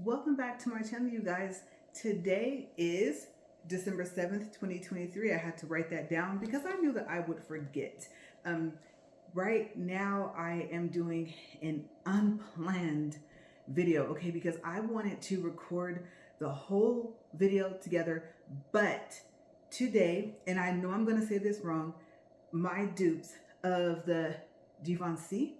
Welcome back to my channel, you guys. Today is December 7th, 2023. I had to write that down because I knew that I would forget. Right now I am doing an unplanned video, okay, because I wanted to record the whole video together, but today, and I know I'm going to say this wrong, my dupes of the Givenchy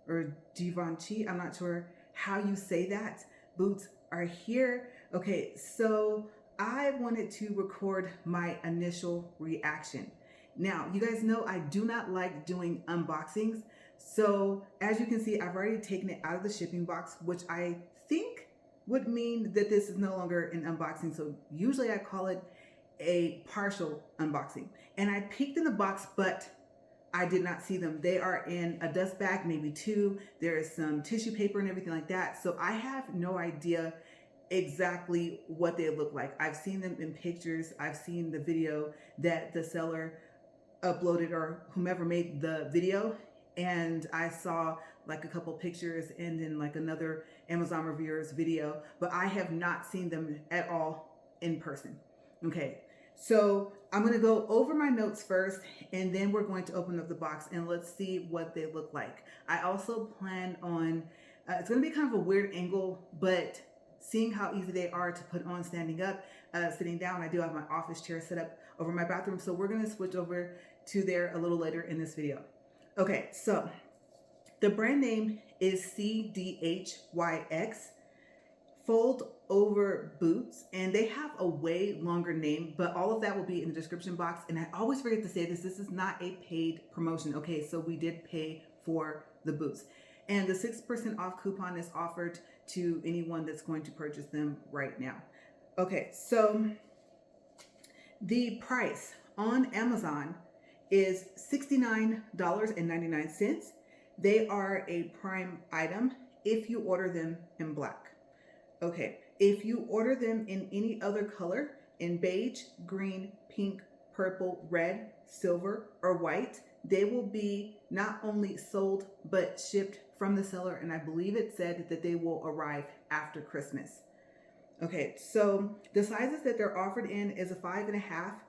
or Givenchy, I'm not sure how you say that, boots are here. Okay, so I wanted to record my initial reaction. Now, you guys know I do not like doing unboxings. So as you can see, I've already taken it out of the shipping box, which I think would mean that this is no longer an unboxing. So usually I call it a partial unboxing. And I peeked in the box, but I did not see them. They are in a dust bag, maybe two. There is some tissue paper and everything like that. So I have no idea exactly what they look like. I've seen them in pictures. I've seen the video that the seller uploaded or whomever made the video. And I saw like a couple pictures and then like another Amazon reviewer's video, but I have not seen them at all in person. Okay. So I'm going to go over my notes first, and then we're going to open up the box and let's see what they look like. I also plan on, it's going to be kind of a weird angle, but seeing how easy they are to put on standing up, sitting down. I do have my office chair set up over my bathroom, so we're going to switch over to there a little later in this video. Okay, so the brand name is CDHYX Fold Over Boots, and they have a way longer name, but all of that will be in the description box. And I always forget to say this is not a paid promotion. Okay, so we did pay for the boots, and the 6% off coupon is offered to anyone that's going to purchase them right now. Okay, so the price on Amazon is $69.99. They are a Prime item if you order them in black. Okay, if you order them in any other color, in beige, green, pink, purple, red, silver, or white, they will be not only sold, but shipped from the seller. And I believe it said that they will arrive after Christmas. Okay, so the sizes that they're offered in is a 5.5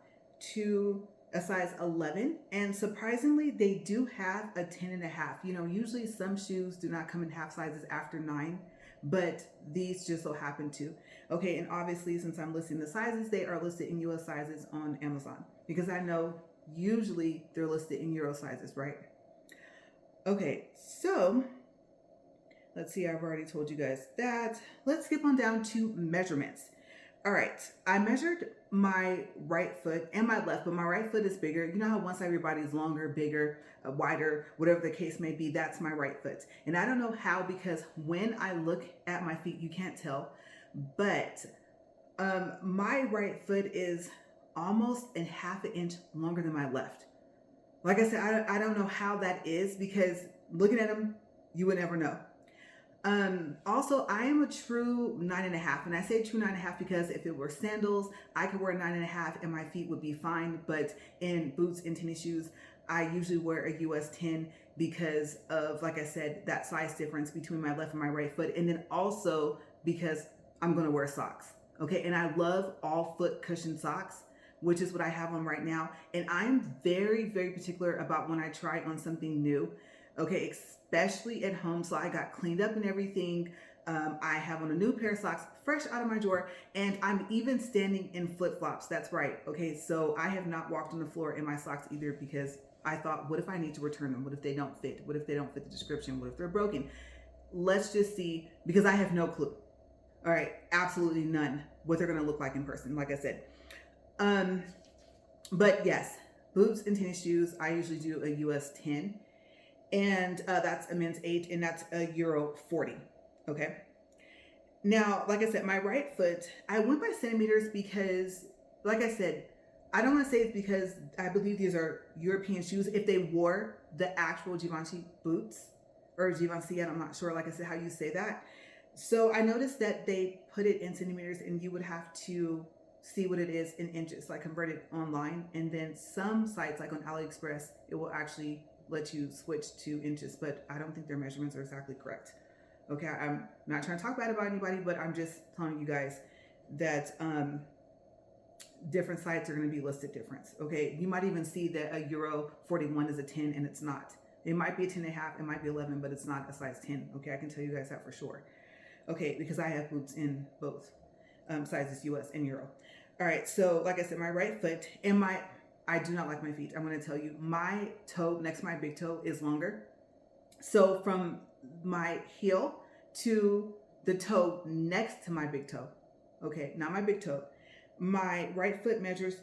to a size 11. And surprisingly, they do have a 10.5. You know, usually some shoes do not come in half sizes after 9. But these just so happen to. Okay, and obviously since I'm listing the sizes, they are listed in US sizes on Amazon, because I know usually they're listed in Euro sizes, right? Okay, so let's see, I've already told you guys that. Let's skip on down to measurements. All right, I measured my right foot and my left, but my right foot is bigger. You know how one side of your body is longer, bigger, wider, whatever the case may be, that's my right foot. And I don't know how, because when I look at my feet, you can't tell, but my right foot is almost a half an inch longer than my left. Like I said, I don't know how that is, because looking at them, you would never know. Also, I am a true 9.5, and I say true 9.5 because if it were sandals, I could wear 9.5 and my feet would be fine. But in boots and tennis shoes, I usually wear a US 10 because of, like I said, that size difference between my left and my right foot. And then also because I'm going to wear socks. Okay. And I love all foot cushion socks, which is what I have on right now. And I'm very, very particular about when I try on something new. Okay, especially at home. So I got cleaned up and everything. I have on a new pair of socks, fresh out of my drawer, and I'm even standing in flip-flops. That's right. Okay, so I have not walked on the floor in my socks either, because I thought, what if I need to return them? What if they don't fit? What if they don't fit the description? What if they're broken? Let's just see, because I have no clue. All right, absolutely none what they're gonna look like in person, like I said. But yes, boots and tennis shoes, I usually do a US 10. And that's a men's 8, and that's a Euro 40. Okay. Now, like I said, my right foot, I went by centimeters because, like I said, I don't want to say it's because I believe these are European shoes. If they wore the actual Givenchy boots, or Givenchy, I'm not sure, like I said, how you say that. So I noticed that they put it in centimeters, and you would have to see what it is in inches, like convert it online. And then some sites, like on AliExpress, it will actually let you switch to inches, but I don't think their measurements are exactly correct. Okay, I'm not trying to talk bad about anybody, but I'm just telling you guys that different sites are going to be listed different. Okay, you might even see that a Euro 41 is a 10 and it's not. It might be a 10 and a half, it might be 11, but it's not a size 10. Okay, I can tell you guys that for sure. Okay, because I have boots in both sizes, US and Euro. All right, so like I said, my right foot and I do not like my feet. I'm going to tell you, my toe next to my big toe is longer. So from my heel to the toe next to my big toe, okay, not my big toe, my right foot measures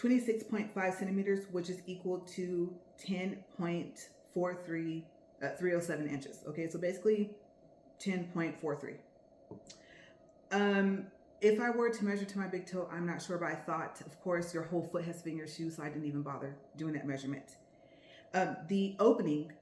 26.5 centimeters, which is equal to 307 inches. Okay, so basically 10.43. If I were to measure to my big toe, I'm not sure, but I thought, of course, your whole foot has to be in your shoes, so I didn't even bother doing that measurement. The opening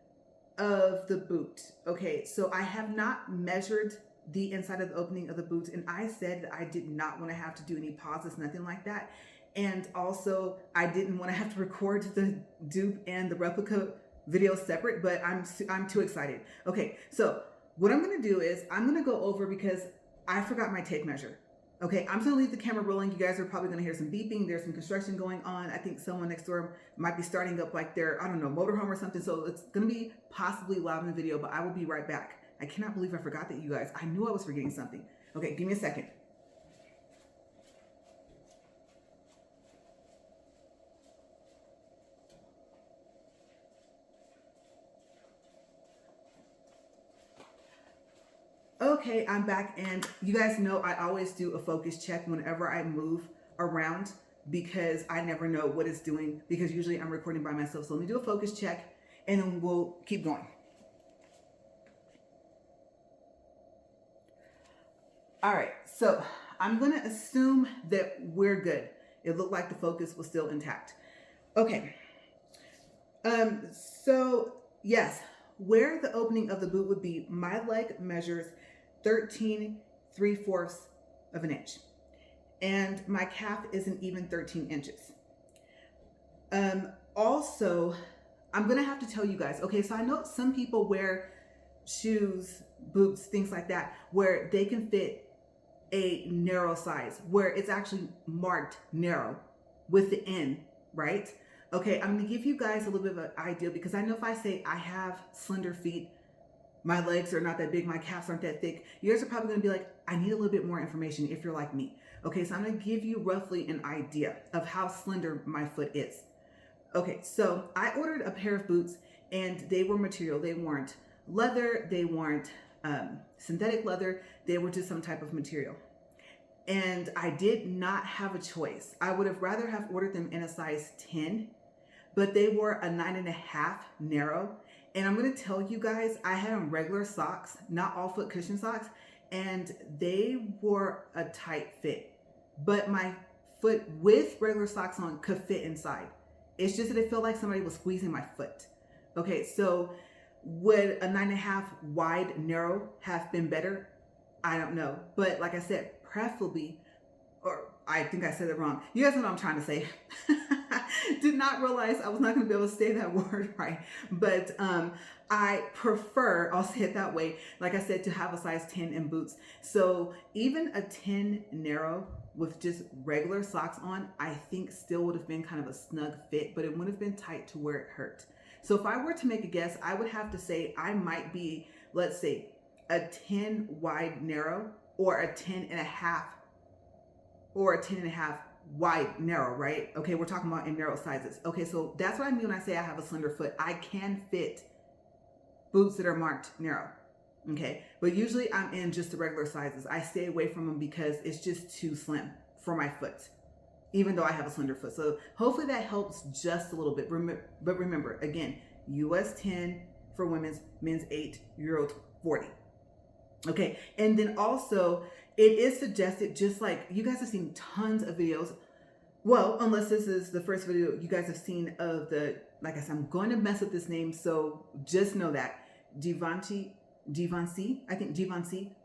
of the boot. Okay, so I have not measured the inside of the opening of the boots, and I said that I did not want to have to do any pauses, nothing like that. And also, I didn't want to have to record the dupe and the replica video separate, but I'm too excited. Okay, so what I'm going to do is I'm going to go over, because I forgot my tape measure. Okay, I'm just going to leave the camera rolling. You guys are probably going to hear some beeping. There's some construction going on. I think someone next door might be starting up like their, I don't know, motorhome or something. So it's going to be possibly loud in the video, but I will be right back. I cannot believe I forgot that, you guys. I knew I was forgetting something. Okay, give me a second. Okay, I'm back, and you guys know I always do a focus check whenever I move around, because I never know what it's doing, because usually I'm recording by myself. So let me do a focus check and then we'll keep going. All right, so I'm gonna assume that we're good. It looked like the focus was still intact. Okay, so yes, where the opening of the boot would be, my leg measures 13 3/4 of an inch, and my calf is an even 13 inches. Also, I'm gonna have to tell you guys, okay, so I know some people wear shoes, boots, things like that, where they can fit a narrow size, where it's actually marked narrow with the N, right? Okay, I'm gonna give you guys a little bit of an idea, because I know if I say I have slender feet, my legs are not that big, my calves aren't that thick, you guys are probably gonna be like, I need a little bit more information if you're like me. Okay, so I'm gonna give you roughly an idea of how slender my foot is. Okay, so I ordered a pair of boots, and they were material. They weren't leather, they weren't synthetic leather, they were just some type of material. And I did not have a choice. I would have rather have ordered them in a size 10, but they were a 9.5 narrow. And I'm gonna tell you guys, I had on regular socks, not all foot cushion socks, and they were a tight fit. But my foot with regular socks on could fit inside. It's just that it felt like somebody was squeezing my foot. Okay, so would a 9.5 wide narrow have been better? I don't know. But like I said, preferably, or I think I said it wrong. You guys know what I'm trying to say. Did not realize I was not going to be able to say that word right. But I prefer, I'll say it that way, like I said, to have a size 10 in boots. So even a 10 narrow with just regular socks on, I think still would have been kind of a snug fit, but it would have been tight to where it hurt. So if I were to make a guess, I would have to say I might be, let's say, a 10 wide narrow, or a 10.5, or a 10.5 wide narrow, right? Okay, we're talking about in narrow sizes. Okay, so that's what I mean when I say I have a slender foot. I can fit boots that are marked narrow, okay? But usually I'm in just the regular sizes. I stay away from them because it's just too slim for my foot, even though I have a slender foot. So hopefully that helps just a little bit. But remember, again, US 10 for women's, men's 8, Euro 40. Okay, and then also it is suggested, just like you guys have seen tons of videos, well, unless this is the first video you guys have seen of the, like I said, I'm going to mess up this name, so just know that Givenchy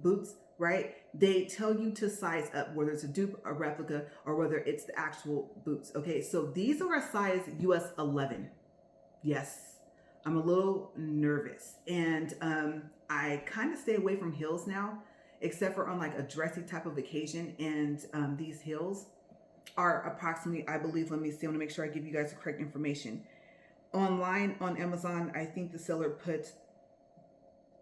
boots, right? They tell you to size up, whether it's a dupe, a replica, or whether it's the actual boots. Okay, so these are a size US 11. Yes, I'm a little nervous, and I kind of stay away from heels now, except for on like a dressy type of occasion. And these heels are approximately, I believe, let me see, I want to make sure I give you guys the correct information. Online on Amazon, I think the seller put,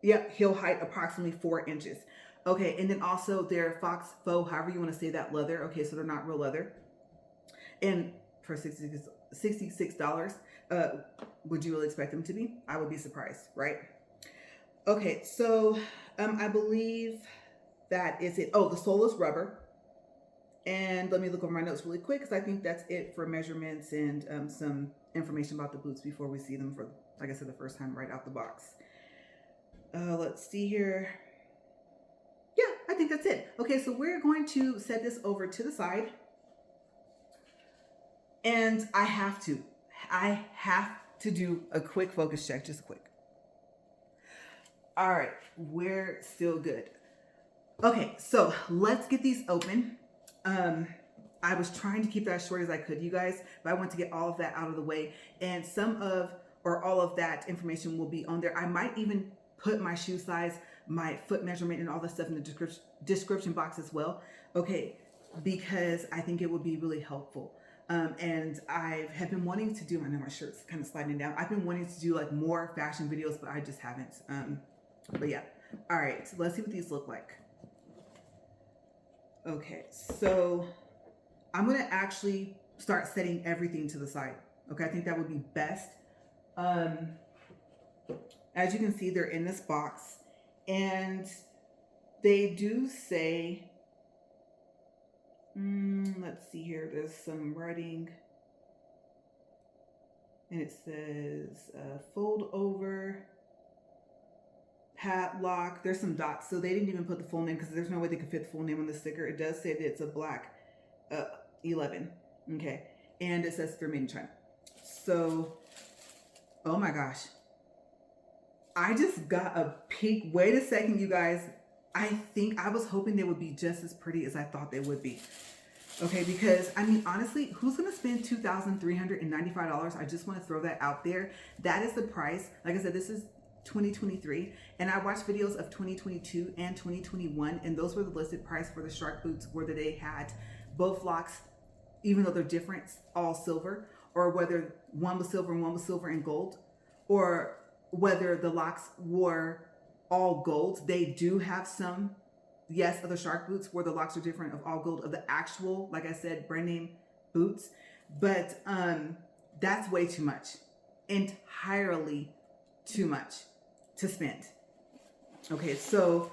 yeah, heel height approximately 4 inches. Okay, and then also they're Fox faux, however you want to say that, leather. Okay, so they're not real leather. And for $66, would you really expect them to be? I would be surprised, right? Okay, so I believe that is it. Oh, the sole is rubber. And let me look over my notes really quick because I think that's it for measurements and some information about the boots before we see them for, like I said, the first time right out the box. Let's see here. Yeah, I think that's it. Okay, so we're going to set this over to the side. And I have to do a quick focus check, just quick. All right, we're still good. Okay, so let's get these open. I was trying to keep that as short as I could, you guys, but I want to get all of that out of the way. And some of, or all of that information will be on there. I might even put my shoe size, my foot measurement, and all the stuff in the description box as well. Okay, because I think it would be really helpful. And I have been wanting to do, I know my shirt's kind of sliding down. I've been wanting to do like more fashion videos, but I just haven't. But yeah. All right, so let's see what these look like. Okay, so I'm gonna actually start setting everything to the side. Okay, I think that would be best. As you can see, they're in this box, and they do say, let's see here, there's some writing, and it says fold over, Padlock. There's some dots, so they didn't even put the full name because there's no way they could fit the full name on the sticker. It does say that it's a black 11, okay, and it says they're made in China. So, oh my gosh, I just got a peek. Wait a second, you guys. I think I was hoping they would be just as pretty as I thought they would be. Okay, because I mean, honestly, who's gonna spend $2,395? I just want to throw that out there. That is the price. Like I said, this is 2023, and I watched videos of 2022 and 2021, and those were the listed price for the Shark boots, whether they had both locks, even though they're different, all silver, or whether one was silver and one was silver and gold, or whether the locks were all gold. They do have some, yes, of the Shark boots where the locks are different, of all gold, of the actual, like I said, brand name boots, but that's way too much, entirely too much to spend. Okay, so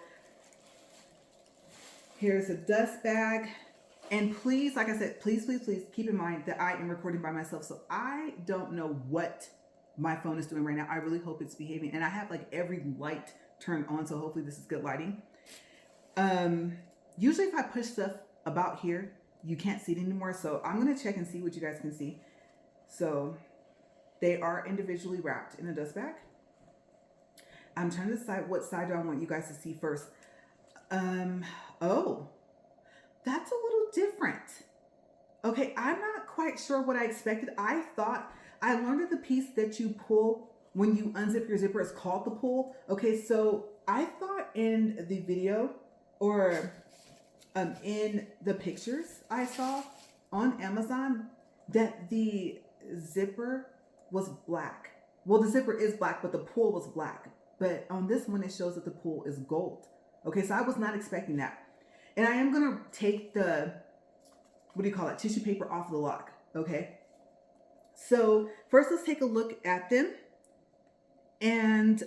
here's a dust bag. And please, like I said, please keep in mind that I am recording by myself. So I don't know what my phone is doing right now. I really hope it's behaving. And I have like every light turned on. So hopefully this is good lighting. Usually if I push stuff about here, you can't see it anymore. So I'm going to check and see what you guys can see. So they are individually wrapped in a dust bag. I'm trying to decide what side do I want you guys to see first. Oh, that's a little different. Okay, I'm not quite sure what I expected. I thought, I learned that the piece that you pull when you unzip your zipper is called the pull. Okay, so I thought in the video or in the pictures I saw on Amazon that the zipper was black. Well, the zipper is black, but the pull was black. But on this one, it shows that the pull is gold. Okay, so I was not expecting that. And I am gonna take the, what do you call it, tissue paper off the lock, okay? So first let's take a look at them. And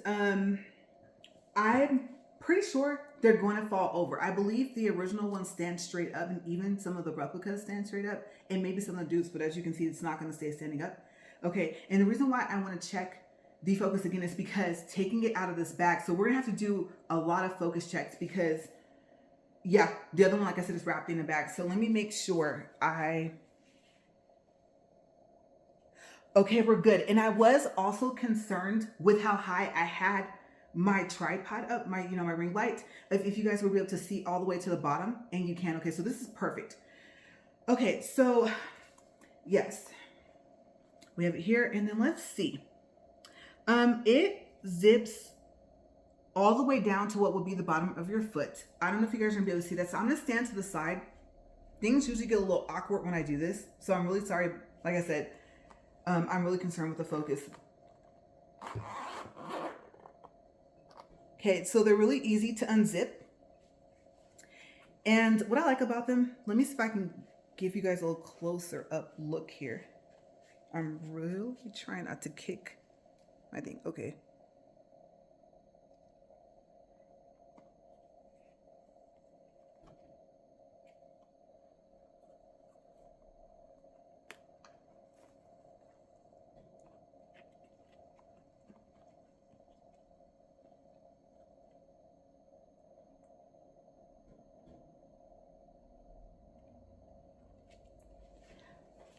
I'm pretty sure they're gonna fall over. I believe the original ones stand straight up, and even some of the replicas stand straight up, and maybe some of the dupes, but as you can see, it's not gonna stay standing up. Okay, and the reason why I wanna check the focus again is because taking it out of this bag, so we're gonna have to do a lot of focus checks because, yeah, the other one, like I said, is wrapped in a bag. So let me make sure okay, we're good. And I was also concerned with how high I had my tripod up, my ring light, if you guys will be able to see all the way to the bottom, and you can. Okay, so this is perfect. Okay, so yes, we have it here, and then let's see. It zips all the way down to what would be the bottom of your foot. I don't know if you guys are gonna be able to see that. So I'm gonna stand to the side. Things usually get a little awkward when I do this. So I'm really sorry. Like I said, I'm really concerned with the focus. Okay, so they're really easy to unzip. And what I like about them, let me see if I can give you guys a little closer up look here. I'm really trying not to kick my thing. Okay.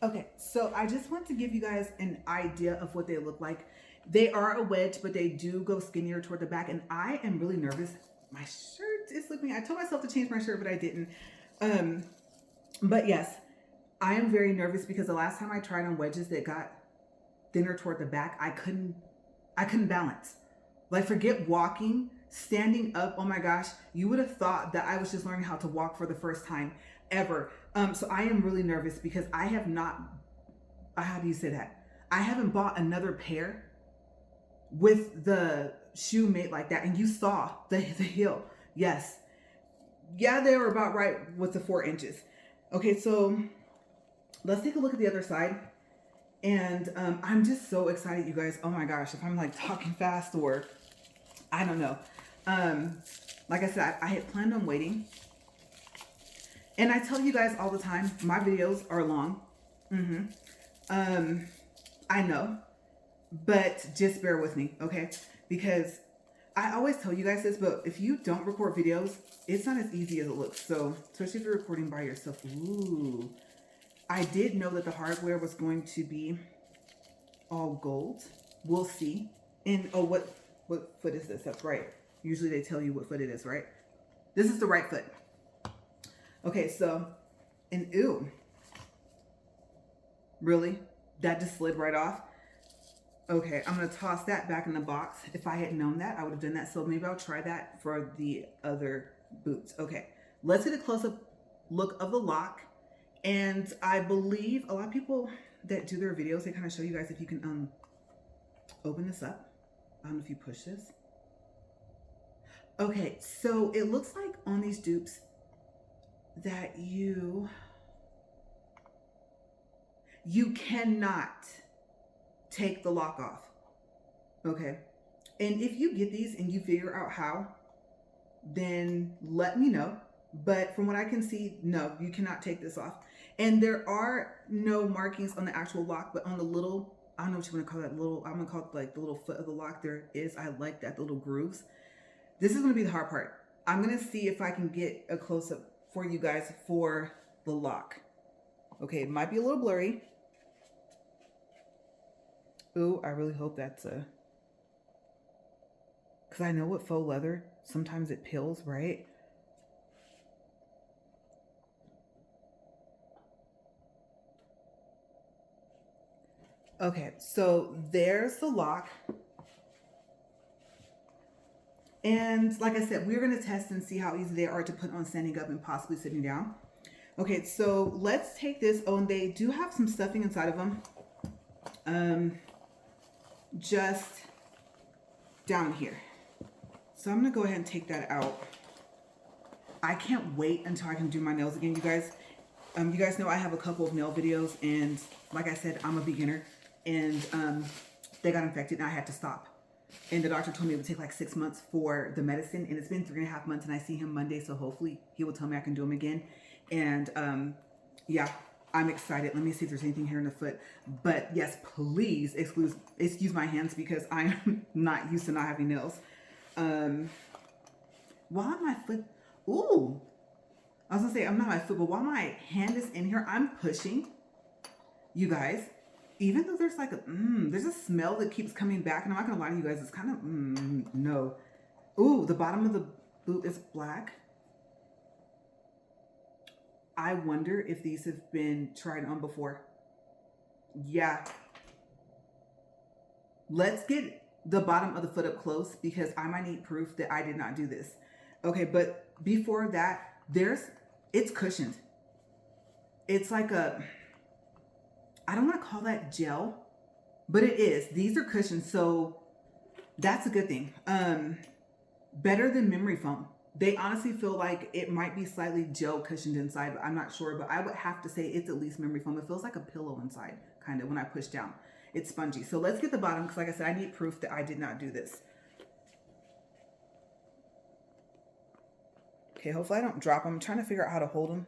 Okay, so I just want to give you guys an idea of what they look like. They are a wedge, but they do go skinnier toward the back, and I am really nervous. My shirt is slipping. I told myself to change my shirt, but I didn't. But yes, I am very nervous because the last time I tried on wedges that got thinner toward the back, I couldn't balance. Like, forget walking, standing up. Oh my gosh, you would have thought that I was just learning how to walk for the first time ever. So I am really nervous because I have not, how do you say that? I haven't bought another pair with the shoe made like that. And you saw the heel. Yes. Yeah, they were about right with the 4 inches. Okay, so let's take a look at the other side. And I'm just so excited, you guys. Oh my gosh, if I'm like talking fast or I don't know. Like I said, I had planned on waiting. And I tell you guys all the time, my videos are long. I know, but just bear with me, okay? Because I always tell you guys this, but if you don't record videos, it's not as easy as it looks. So, especially if you're recording by yourself. Ooh. I did know that the hardware was going to be all gold. We'll see. And, oh, what foot is this? That's right. Usually they tell you what foot it is, right? This is the right foot. Okay, so, and ooh, really? That just slid right off? Okay, I'm gonna toss that back in the box. If I had known that, I would have done that. So maybe I'll try that for the other boots. Okay, let's get a close-up look of the lock. And I believe a lot of people that do their videos, they kind of show you guys if you can open this up. I don't know if you push this. Okay, so it looks like on these dupes, that you cannot take the lock off. Okay, and if you get these and you figure out how, then let me know. But from what I can see, no, you cannot take this off. And there are no markings on the actual lock, but on the little, I don't know what you want to call that, little, I'm gonna call it like the little foot of the lock, there is, I like that, the little grooves. This is gonna be the hard part. I'm gonna see if I can get a close-up for you guys for the lock. Okay, it might be a little blurry. Ooh, I really hope that's because I know with faux leather, sometimes it peels, right? Okay, so there's the lock. And like I said, we're gonna test and see how easy they are to put on standing up and possibly sitting down. Okay, so let's take this. Oh, and they do have some stuffing inside of them. Just down here. So I'm gonna go ahead and take that out. I can't wait until I can do my nails again, you guys. You guys know I have a couple of nail videos, and like I said, I'm a beginner, and they got infected and I had to stop. And the doctor told me it would take like 6 months for the medicine, and it's been 3.5 months, and I see him Monday, so hopefully he will tell me I can do them again. And yeah, I'm excited. Let me see if there's anything here in the foot. But yes, please excuse my hands because I am not used to not having nails. While my foot, ooh, I was gonna say I'm not my foot, but while my hand is in here, I'm pushing. You guys, even though there's like there's a smell that keeps coming back, and I'm not gonna lie to you guys, it's kind of no. Ooh, the bottom of the boot is black. I wonder if these have been tried on before. Yeah. Let's get the bottom of the foot up close because I might need proof that I did not do this. Okay, but before that, it's cushioned. It's like a, I don't want to call that gel, but it is. These are cushioned, so that's a good thing. Better than memory foam. They honestly feel like it might be slightly gel cushioned inside, but I'm not sure. But I would have to say it's at least memory foam. It feels like a pillow inside, kind of, when I push down. It's spongy. So let's get the bottom, because like I said, I need proof that I did not do this. Okay, hopefully I don't drop them. I'm trying to figure out how to hold them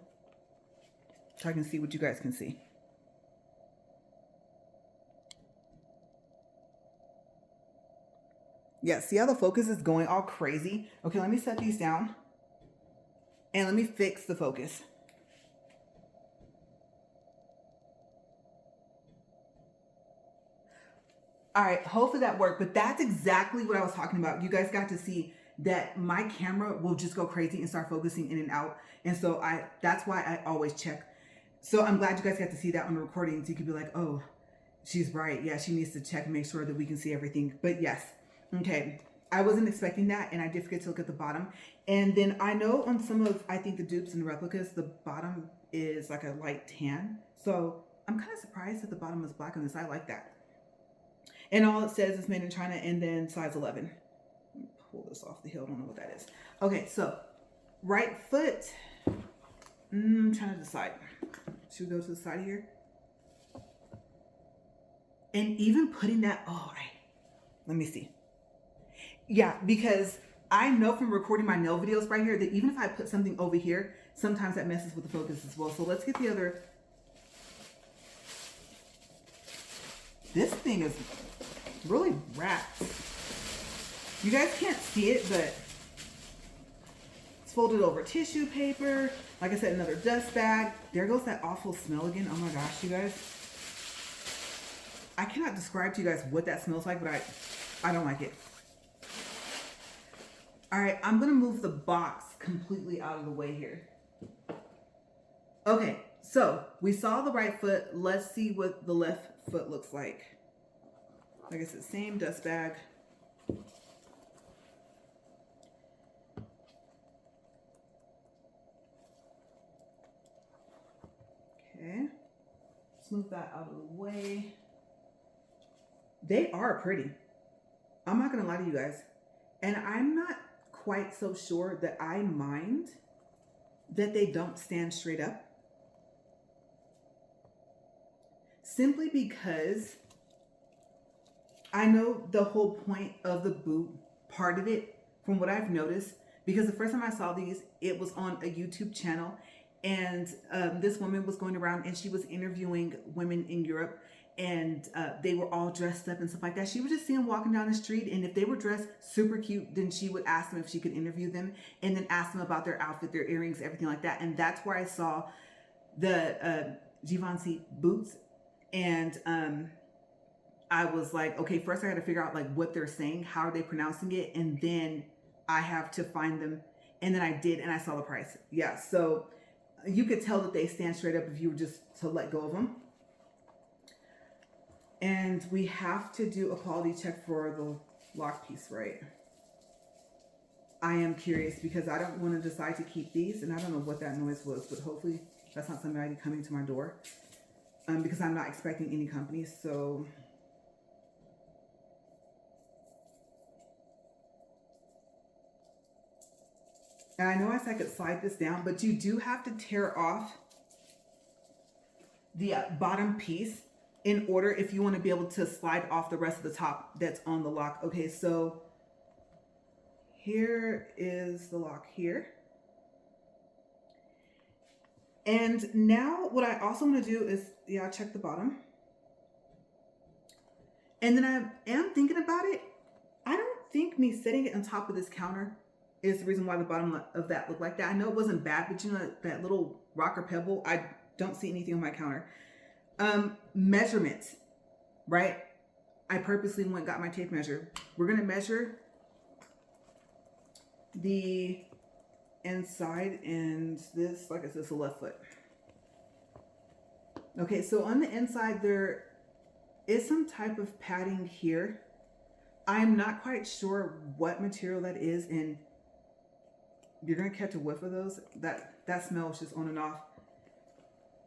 so I can see what you guys can see. Yeah, see how the focus is going all crazy? Okay, let me set these down and let me fix the focus. All right, hopefully that worked, but that's exactly what I was talking about. You guys got to see that my camera will just go crazy and start focusing in and out. And so that's why I always check. So I'm glad you guys got to see that on the recording so you could be like, oh, she's right. Yeah, she needs to check and make sure that we can see everything. But yes, okay. I wasn't expecting that, and I did forget to look at the bottom. And then I know on some of, I think the dupes and replicas, the bottom is like a light tan. So I'm kind of surprised that the bottom is black on this. I like that. And all it says is made in China and then size 11. Let me pull this off the heel. I don't know what that is. Okay, so right foot. I'm trying to decide. Should we go to the side here? And even putting that, all right. Let me see. Yeah, because I know from recording my nail videos right here that even if I put something over here, sometimes that messes with the focus as well. So let's get the other. This thing is really wrapped. You guys can't see it, but it's folded over tissue paper. Like I said, another dust bag. There goes that awful smell again. Oh my gosh, you guys. I cannot describe to you guys what that smells like, but I don't like it. All right, I'm gonna move the box completely out of the way here. Okay, so we saw the right foot. Let's see what the left foot looks like. Like I said, same dust bag. Okay, let's move that out of the way. They are pretty. I'm not gonna lie to you guys. And I'm not quite so sure that I mind that they don't stand straight up. Simply because I know the whole point of the boot part of it, from what I've noticed, because the first time I saw these, it was on a YouTube channel, and this woman was going around and she was interviewing women in Europe, and they were all dressed up and stuff like that. She would just see them walking down the street, and if they were dressed super cute, then she would ask them if she could interview them, and then ask them about their outfit, their earrings, everything like that. And that's where I saw the Givenchy boots, and I was like, okay, first I got to figure out like what they're saying, how are they pronouncing it, and then I have to find them. And then I did, and I saw the price. Yeah, so you could tell that they stand straight up if you were just to let go of them. And we have to do a quality check for the lock piece, right? I am curious because I don't want to decide to keep these, and I don't know what that noise was, but hopefully that's not somebody coming to my door, because I'm not expecting any companies. So and I know I said I could slide this down, but you do have to tear off the bottom piece in order if you want to be able to slide off the rest of the top that's on the lock. Okay, so here is the lock here. And now what I also want to do is, yeah, check the bottom. And then I am thinking about it. I don't think me setting it on top of this counter is the reason why the bottom of that looked like that. I know it wasn't bad, but you know that little rock or pebble, I don't see anything on my counter. Measurements, right? I purposely went and got my tape measure. We're going to measure the inside, and this, like I said, is the left foot. Okay, so on the inside there is some type of padding here, I'm not quite sure what material that is, and you're gonna catch a whiff of those. That smell is just on and off.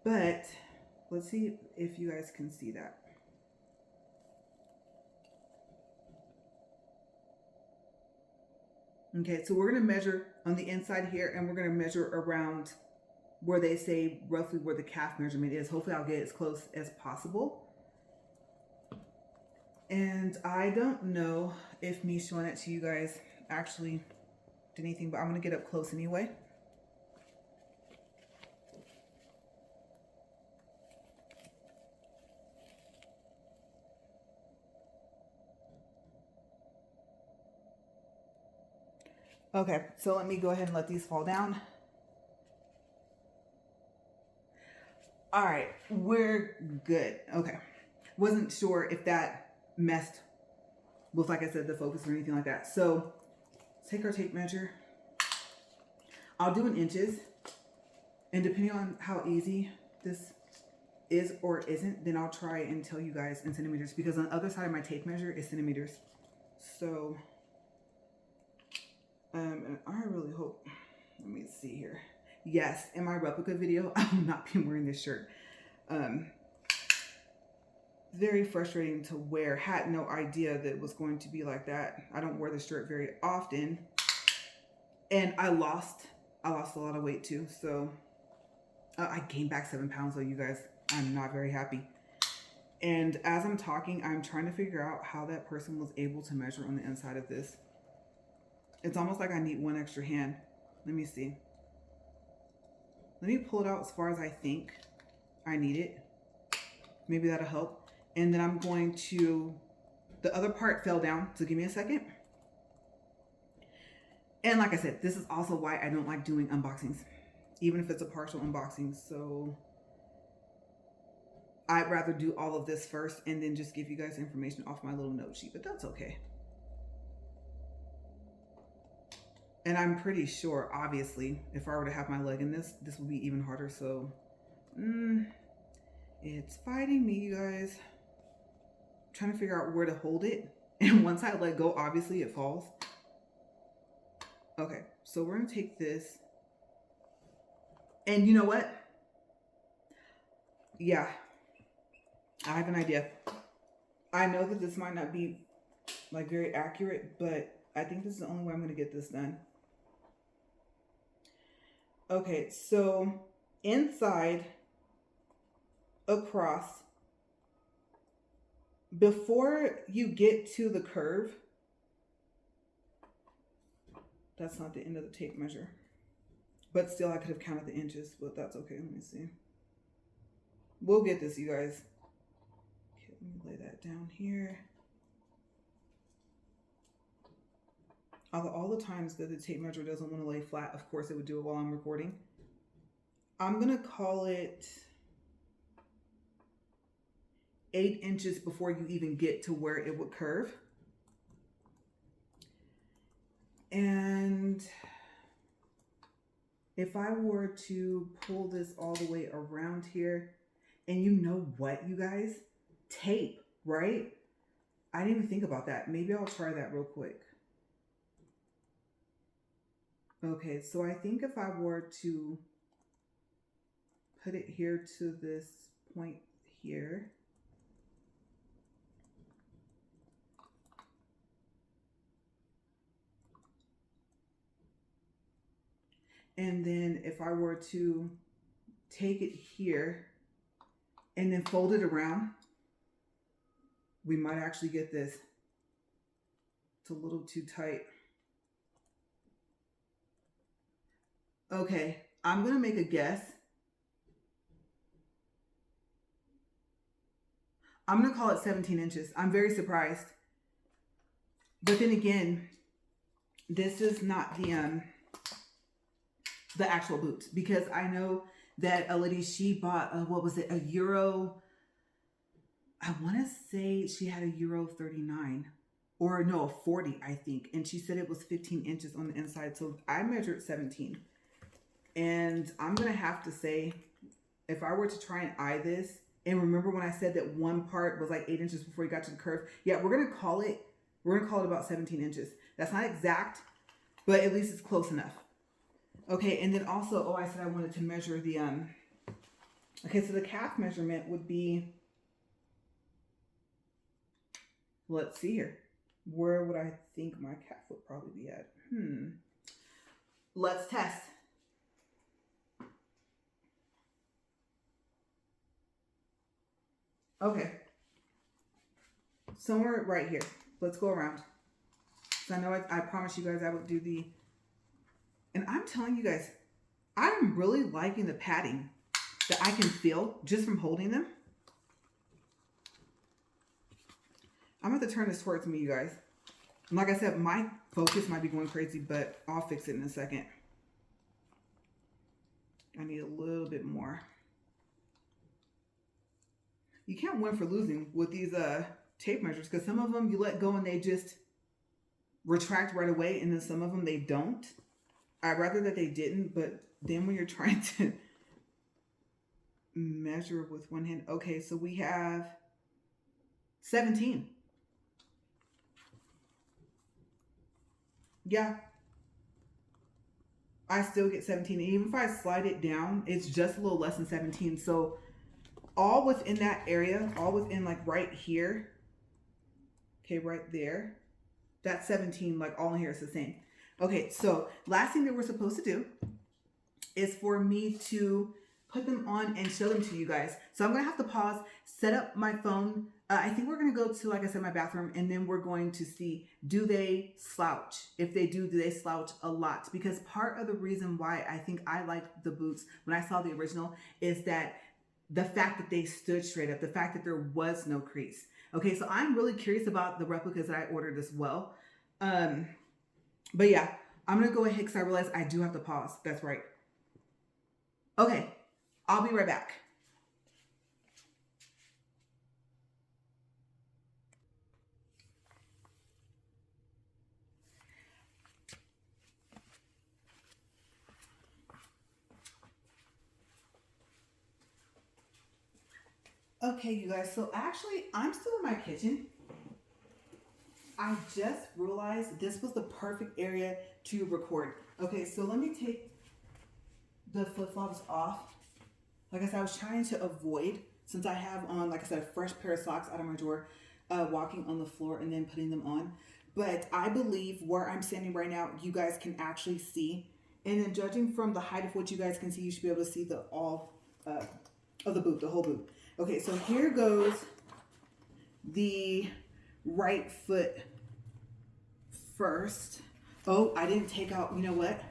But let's see if you guys can see that. Okay, so we're gonna measure on the inside here, and we're gonna measure around where they say roughly where the calf measurement is. Hopefully I'll get as close as possible. And I don't know if me showing it to you guys actually did anything, but I'm gonna get up close anyway. Okay, so let me go ahead and let these fall down. All right, we're good. Okay, wasn't sure if that messed with, like I said, the focus or anything like that. So let's take our tape measure. I'll do in inches, and depending on how easy this is or isn't, then I'll try and tell you guys in centimeters, because on the other side of my tape measure is centimeters. So and I really hope, let me see here. Yes, in my replica video, I will not be wearing this shirt. Very frustrating to wear. Had no idea that it was going to be like that. I don't wear this shirt very often. And I lost a lot of weight too. So I gained back 7 pounds though, you guys. I'm not very happy. And as I'm talking, I'm trying to figure out how that person was able to measure on the inside of this. It's almost like I need one extra hand. Let me see. Let me pull it out as far as I think I need it. Maybe that'll help. And then I'm going to, the other part fell down, so give me a second. And like I said, this is also why I don't like doing unboxings, even if it's a partial unboxing. So I'd rather do all of this first and then just give you guys information off my little note sheet, but that's okay. And I'm pretty sure, obviously, if I were to have my leg in this, this would be even harder. So, it's fighting me, you guys. I'm trying to figure out where to hold it. And once I let go, obviously it falls. Okay, so we're gonna take this. And you know what? Yeah, I have an idea. I know that this might not be like very accurate, but I think this is the only way I'm gonna get this done. Okay, so inside, across, before you get to the curve, that's not the end of the tape measure, but still I could have counted the inches, but that's okay. Let me see. We'll get this, you guys. Okay, let me lay that down here. All the times that the tape measure doesn't want to lay flat, of course it would do it while I'm recording. I'm gonna call it 8 inches before you even get to where it would curve. And if I were to pull this all the way around here, and you know what, you guys? Tape, right? I didn't even think about that. Maybe I'll try that real quick. Okay, so I think if I were to put it here to this point here, and then if I were to take it here and then fold it around, we might actually get this. It's a little too tight. Okay, I'm gonna make a guess. I'm gonna call it 17 inches. I'm very surprised. But then again, this is not the actual boots, because I know that a lady, she bought, what was it, a Euro, I wanna say she had a Euro 39, or no, a 40, I think. And she said it was 15 inches on the inside. So I measured 17. And I'm gonna have to say, if I were to try and eye this, and remember when I said that one part was like 8 inches before you got to the curve? Yeah, we're gonna call it We're gonna call it about 17 inches. That's not exact, but at least it's close enough. Okay, and then also, oh, I said I wanted to measure the, okay, so the calf measurement would be, let's see here. Where would I think my calf would probably be at? Let's test. Okay. Somewhere right here. Let's go around. So I know I promised you guys I would do the, and I'm telling you guys, I'm really liking the padding that I can feel just from holding them. I'm going to turn this towards me, you guys. And like I said, my focus might be going crazy, but I'll fix it in a second. I need a little bit more. You can't win for losing with these tape measures, because some of them you let go and they just retract right away, and then some of them they don't. I'd rather that they didn't, but then when you're trying to measure with one hand. Okay, so we have 17. Yeah. I still get 17. And even if I slide it down, it's just a little less than 17. So all within that area, all within like right here. Okay, right there. That's 17, like all in here is the same. Okay, so last thing that we're supposed to do is for me to put them on and show them to you guys. So I'm gonna have to pause, set up my phone. I think we're gonna go to, like I said, my bathroom, and then we're going to see, do they slouch? If they do they slouch a lot? Because part of the reason why I think I liked the boots when I saw the original is that the fact that they stood straight up, the fact that there was no crease. Okay, so I'm really curious about the replicas that I ordered as well. But yeah, I'm gonna go ahead because I realize I do have to pause. That's right. Okay, I'll be right back. Okay, you guys, so actually I'm still in my kitchen. I just realized this was the perfect area to record. Okay, so let me take the flip-flops off. Like I said, I was trying to avoid, since I have on, like I said, a fresh pair of socks out of my drawer, walking on the floor and then putting them on. But I believe where I'm standing right now, you guys can actually see. And then judging from the height of what you guys can see, you should be able to see the all of the boot, the whole boot. Okay, so here goes the right foot first. Oh, I didn't take out, you know what?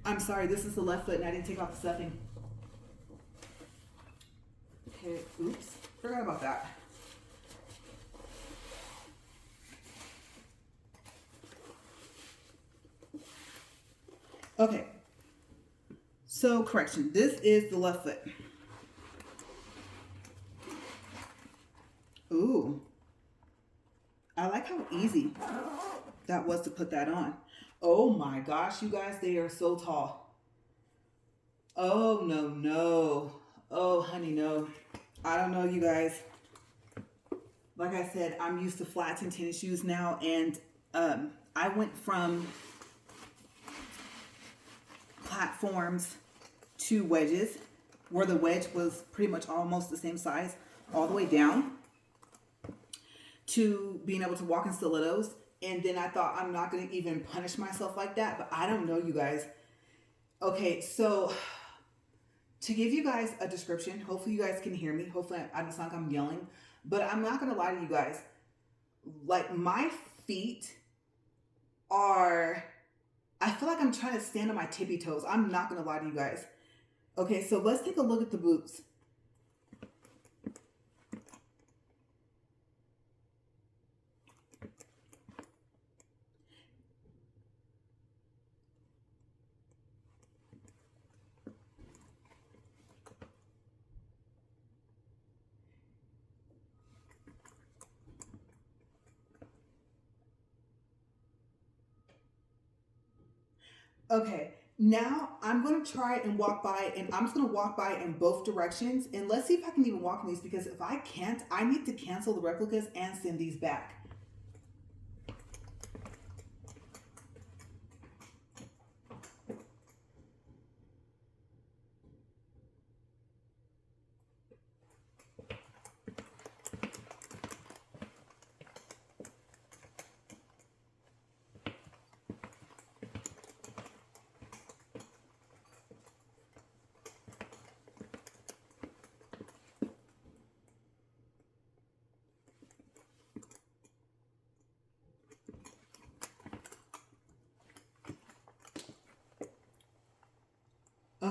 I'm sorry, this is the left foot and I didn't take off the stuffing. Okay, oops, forgot about that. Okay, so correction, this is the left foot. Ooh, I like how easy that was to put that on. Oh my gosh, you guys, they are so tall. Oh, no, no. Oh, honey, no. I don't know, you guys. Like I said, I'm used to flats and tennis shoes now, and I went from platforms to wedges, where the wedge was pretty much almost the same size, all the way down, to being able to walk in stilettos. And then I thought, I'm not going to even punish myself like that, but I don't know, you guys. Okay, so to give you guys a description, hopefully you guys can hear me. Hopefully I don't sound like I'm yelling, but I'm not going to lie to you guys. Like, my feet are, I feel like I'm trying to stand on my tippy toes. I'm not going to lie to you guys. Okay, so let's take a look at the boots. Okay, now I'm going to try and walk by, and I'm just going to walk by in both directions, and let's see if I can even walk in these, because if I can't, I need to cancel the replicas and send these back.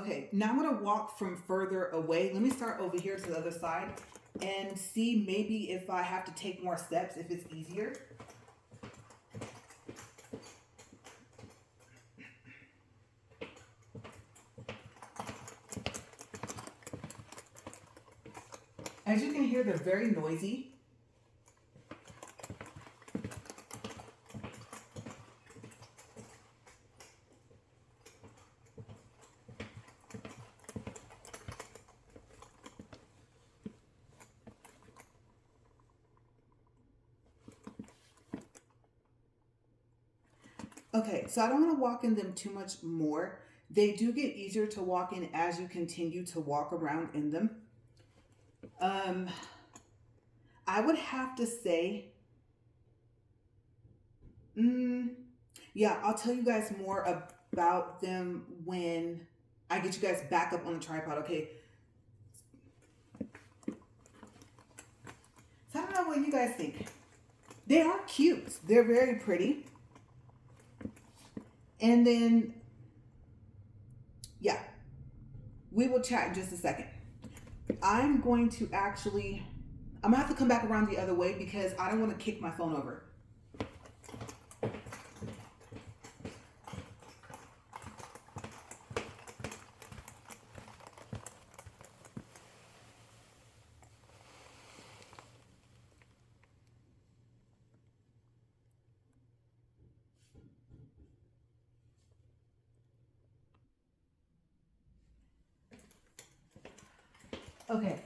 Okay, now I'm gonna walk from further away. Let me start over here to the other side and see maybe if I have to take more steps, if it's easier. As you can hear, they're very noisy. Okay, so I don't want to walk in them too much more. They do get easier to walk in as you continue to walk around in them. I would have to say, yeah, I'll tell you guys more about them when I get you guys back up on the tripod, okay? So I don't know what you guys think. They are cute. They're very pretty. And then, yeah, we will chat in just a second. I'm going to actually, I'm gonna have to come back around the other way because I don't want to kick my phone over. Okay,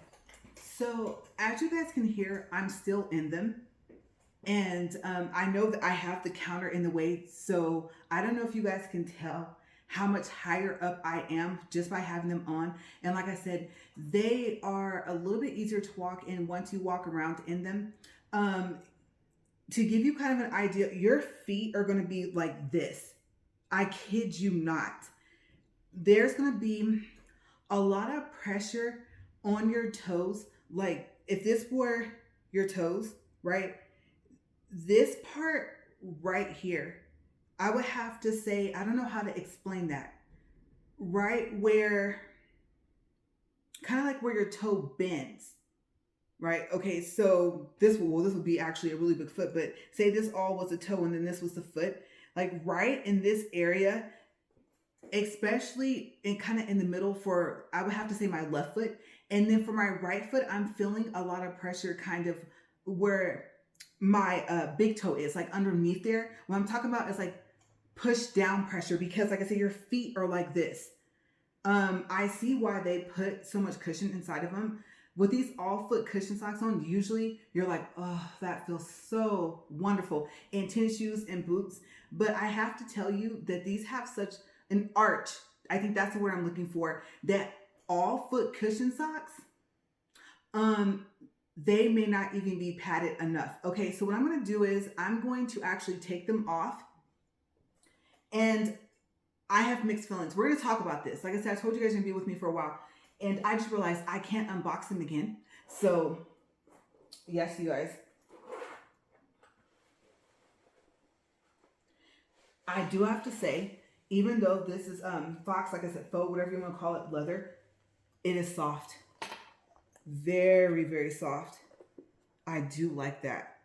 so as you guys can hear, I'm still in them. And I know that I have the counter in the way, so I don't know if you guys can tell how much higher up I am just by having them on. And like I said, they are a little bit easier to walk in once you walk around in them. To give you kind of an idea, your feet are going to be like this. I kid you not. There's going to be a lot of pressure on your toes. Like if this were your toes, right? This part right here, I would have to say, I don't know how to explain that. Right where, kind of like where your toe bends, right? Okay, so this would be actually a really big foot, but say this all was a toe and then this was the foot. Like right in this area, especially in kind of in the middle for, I would have to say my left foot. And then for my right foot, I'm feeling a lot of pressure kind of where my big toe is, like underneath there. What I'm talking about is like push down pressure because like I said, your feet are like this. I see why they put so much cushion inside of them. With these all foot cushion socks on, usually you're like, oh, that feels so wonderful. And tennis shoes and boots. But I have to tell you that these have such an arch. I think that's the word I'm looking for. That all foot cushion socks, they may not even be padded enough. Okay, so what I'm going to do is I'm going to actually take them off. And I have mixed feelings. We're going to talk about this. Like I said, I told you guys you're going to be with me for a while. And I just realized I can't unbox them again. So, yes, you guys. I do have to say, even though this is fox, like I said, faux, whatever you want to call it, leather, it is soft. Very, very soft. I do like that.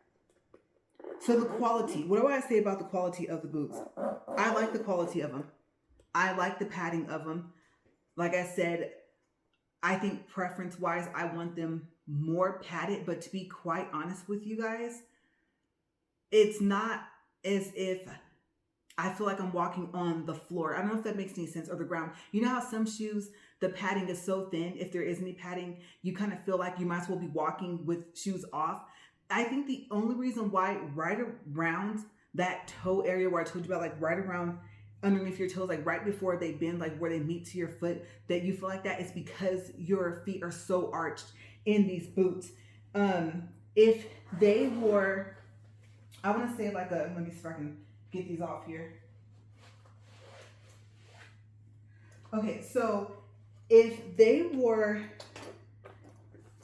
So the quality, what do I say about the quality of the boots? I like the quality of them. I like the padding of them. Like I said, I think preference-wise, I want them more padded. But to be quite honest with you guys, it's not as if I feel like I'm walking on the floor. I don't know if that makes any sense, or the ground. You know how some shoes, the padding is so thin, if there is any padding, you kind of feel like you might as well be walking with shoes off. I think the only reason why right around that toe area where I told you about, like right around underneath your toes, like right before they bend, like where they meet to your foot, that you feel like that is because your feet are so arched in these boots. If they were, I want to say like a, let me see if I can get these off here. Okay, so if they were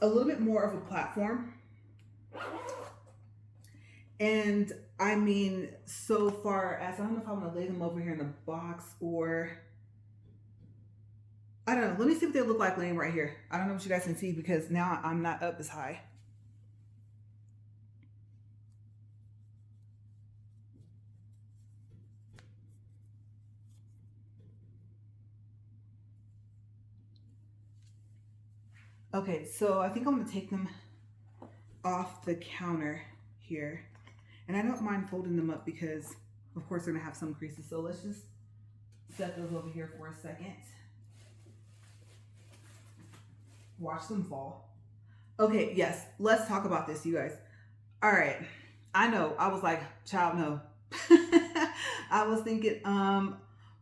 a little bit more of a platform, and I mean, so far as, I don't know if I want to lay them over here in a box or, I don't know. Let me see what they look like laying right here. I don't know what you guys can see because now I'm not up as high. Okay, so I think I'm gonna take them off the counter here. And I don't mind folding them up because of course they're gonna have some creases. So let's just set those over here for a second. Watch them fall. Okay, yes, let's talk about this, you guys. All right, I know, I was like, child, no. I was thinking,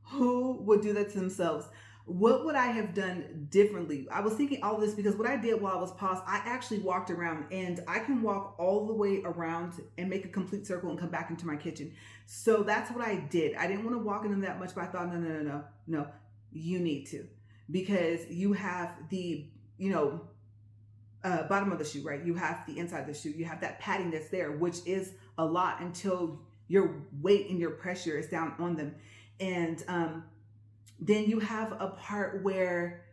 who would do that to themselves? What would I have done differently? I was thinking all this because what I did while I was paused, I actually walked around, and I can walk all the way around and make a complete circle and come back into my kitchen. So that's what I did. I didn't want to walk in them that much, but I thought, no, you need to, because you have the, bottom of the shoe, right? You have the inside of the shoe. You have that padding that's there, which is a lot until your weight and your pressure is down on them. And then you have a part where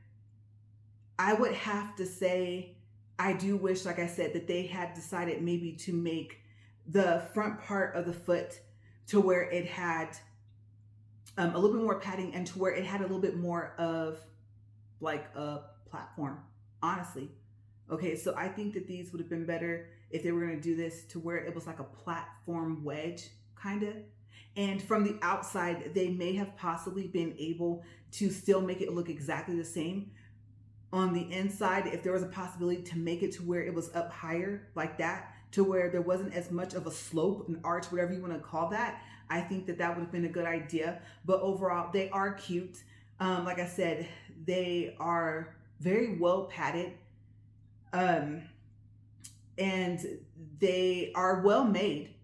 I would have to say, I do wish, like I said, that they had decided maybe to make the front part of the foot to where it had a little bit more padding, and to where it had a little bit more of like a platform, honestly. Okay, so I think that these would have been better if they were going to do this to where it was like a platform wedge, kind of. And from the outside, they may have possibly been able to still make it look exactly the same. On the inside, if there was a possibility to make it to where it was up higher like that, to where there wasn't as much of a slope, an arch, whatever you want to call that, I think that that would have been a good idea. But overall, they are cute. Like I said, they are very well padded. And they are well made.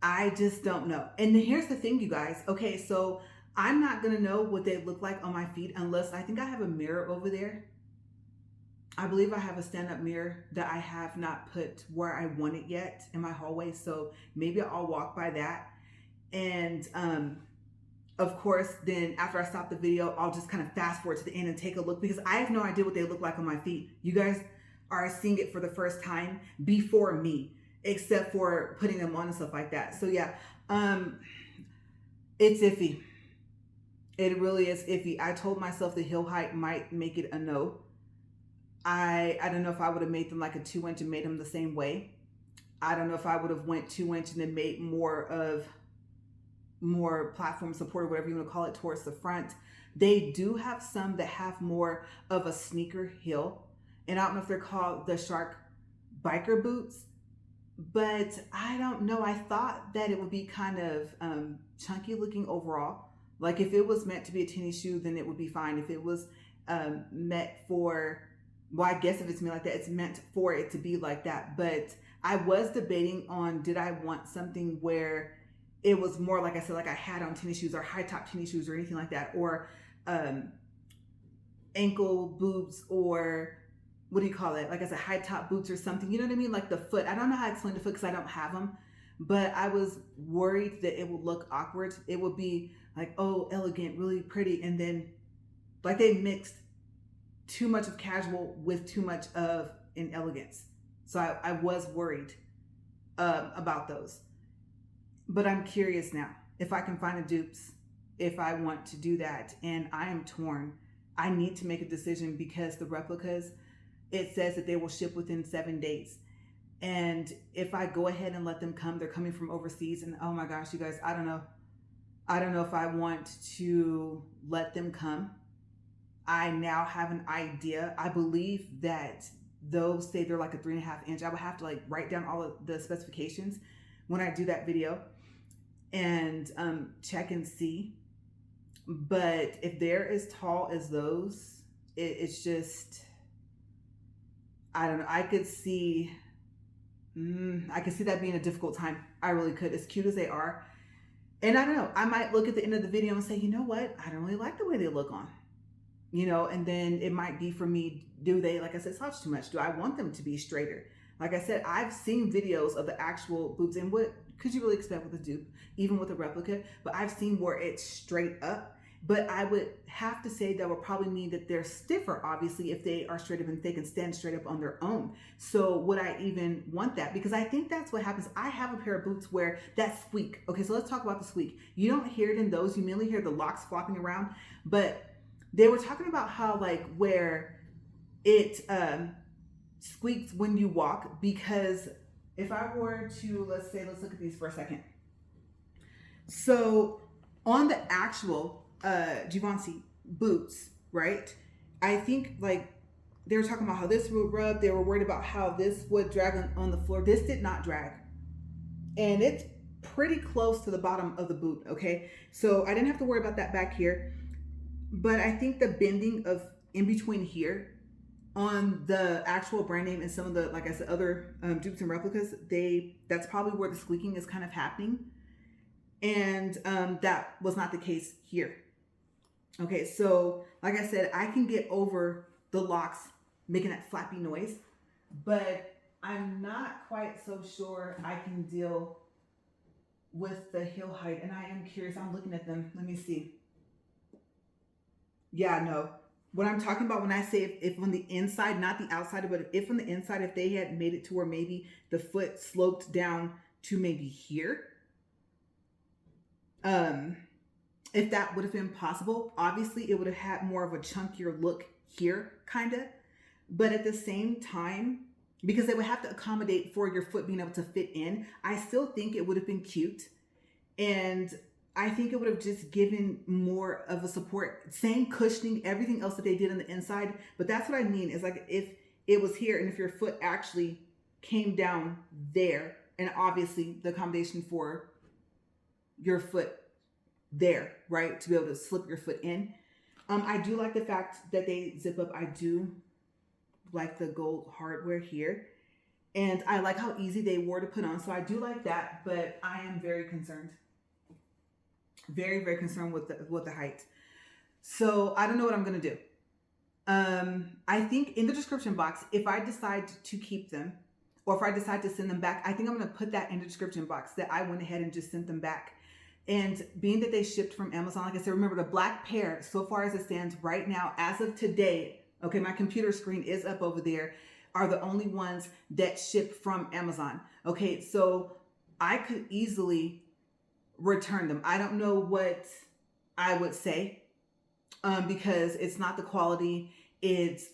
I just don't know. And here's the thing, you guys. Okay, so I'm not gonna know what they look like on my feet unless, I think I have a mirror over there. I believe I have a stand-up mirror that I have not put where I want it yet in my hallway. So maybe I'll walk by that. And of course, then after I stop the video, I'll just kind of fast forward to the end and take a look, because I have no idea what they look like on my feet. You guys are seeing it for the first time before me, except for putting them on and stuff like that. So yeah, it's iffy. It really is iffy. I told myself the heel height might make it a no. I don't know if I would have made them like a 2-inch and made them the same way. I don't know if I would have went 2-inch and then made more platform support, or whatever you want to call it, towards the front. They do have some that have more of a sneaker heel, and I don't know if they're called the Shark biker boots, but I don't know. I thought that it would be kind of chunky looking overall. Like if it was meant to be a tennis shoe, then it would be fine. If it was meant for, well, I guess if it's meant like that, it's meant for it to be like that. But I was debating on, did I want something where it was more, like I said, like I had on tennis shoes or high top tennis shoes or anything like that, or ankle boots, or what do you call it? Like I said, high top boots or something. You know what I mean? Like the foot. I don't know how to explain the foot because I don't have them, but I was worried that it would look awkward. It would be like, oh, elegant, really pretty, and then like they mixed too much of casual with too much of an elegance. So I was worried about those. But I'm curious now if I can find a dupes, if I want to do that. And I am torn. I need to make a decision because the replicas, it says that they will ship within 7 days. And if I go ahead and let them come, they're coming from overseas. And oh my gosh, you guys, I don't know. I don't know if I want to let them come. I now have an idea. I believe that those say they're like a 3.5 inch. I would have to like write down all of the specifications when I do that video and check and see. But if they're as tall as those, it's just, I don't know. I could see that being a difficult time. I really could, as cute as they are. And I don't know, I might look at the end of the video and say, you know what? I don't really like the way they look on, and then it might be for me, do they, like I said, slouch too much? Do I want them to be straighter? Like I said, I've seen videos of the actual boots, and what could you really expect with a dupe, even with a replica? But I've seen where it's straight up but I would have to say that would probably mean that they're stiffer, obviously, if they are straight up and they can stand straight up on their own. So would I even want that? Because I think that's what happens. I have a pair of boots where that squeak. Okay, so let's talk about the squeak. You don't hear it in those. You mainly hear the locks flopping around, but they were talking about how like where it squeaks when you walk, because if I were to, let's look at these for a second. So on the actual Givenchy boots, right? I think like they were talking about how this would rub. They were worried about how this would drag on the floor. This did not drag. And it's pretty close to the bottom of the boot, okay? So I didn't have to worry about that back here. But I think the bending of in between here on the actual brand name and some of the, like I said, other dupes and replicas, that's probably where the squeaking is kind of happening. And that was not the case here. Okay, so like I said, I can get over the locks making that flappy noise, but I'm not quite so sure I can deal with the heel height. And I am curious, I'm looking at them. Let me see. Yeah, no. What I'm talking about when I say if on the inside, not the outside, but if on the inside, if they had made it to where maybe the foot sloped down to maybe here, if that would have been possible, obviously it would have had more of a chunkier look here, kind of. But at the same time, because they would have to accommodate for your foot being able to fit in, I still think it would have been cute. And I think it would have just given more of a support, same cushioning, everything else that they did on the inside. But that's what I mean, is like if it was here and if your foot actually came down there, and obviously the accommodation for your foot there, right, to be able to slip your foot in. I do like the fact that they zip up. I do like the gold hardware here, and I like how easy they were to put on. So I do like that, but I am very concerned. Very, very concerned with the height. So I don't know what I'm going to do. I think in the description box, if I decide to keep them or if I decide to send them back, I think I'm going to put that in the description box that I went ahead and just sent them back. And being that they shipped from Amazon, like I said, remember the black pair, so far as it stands right now, as of today, okay, my computer screen is up over there, are the only ones that ship from Amazon. Okay, so I could easily return them. I don't know what I would say because it's not the quality. It's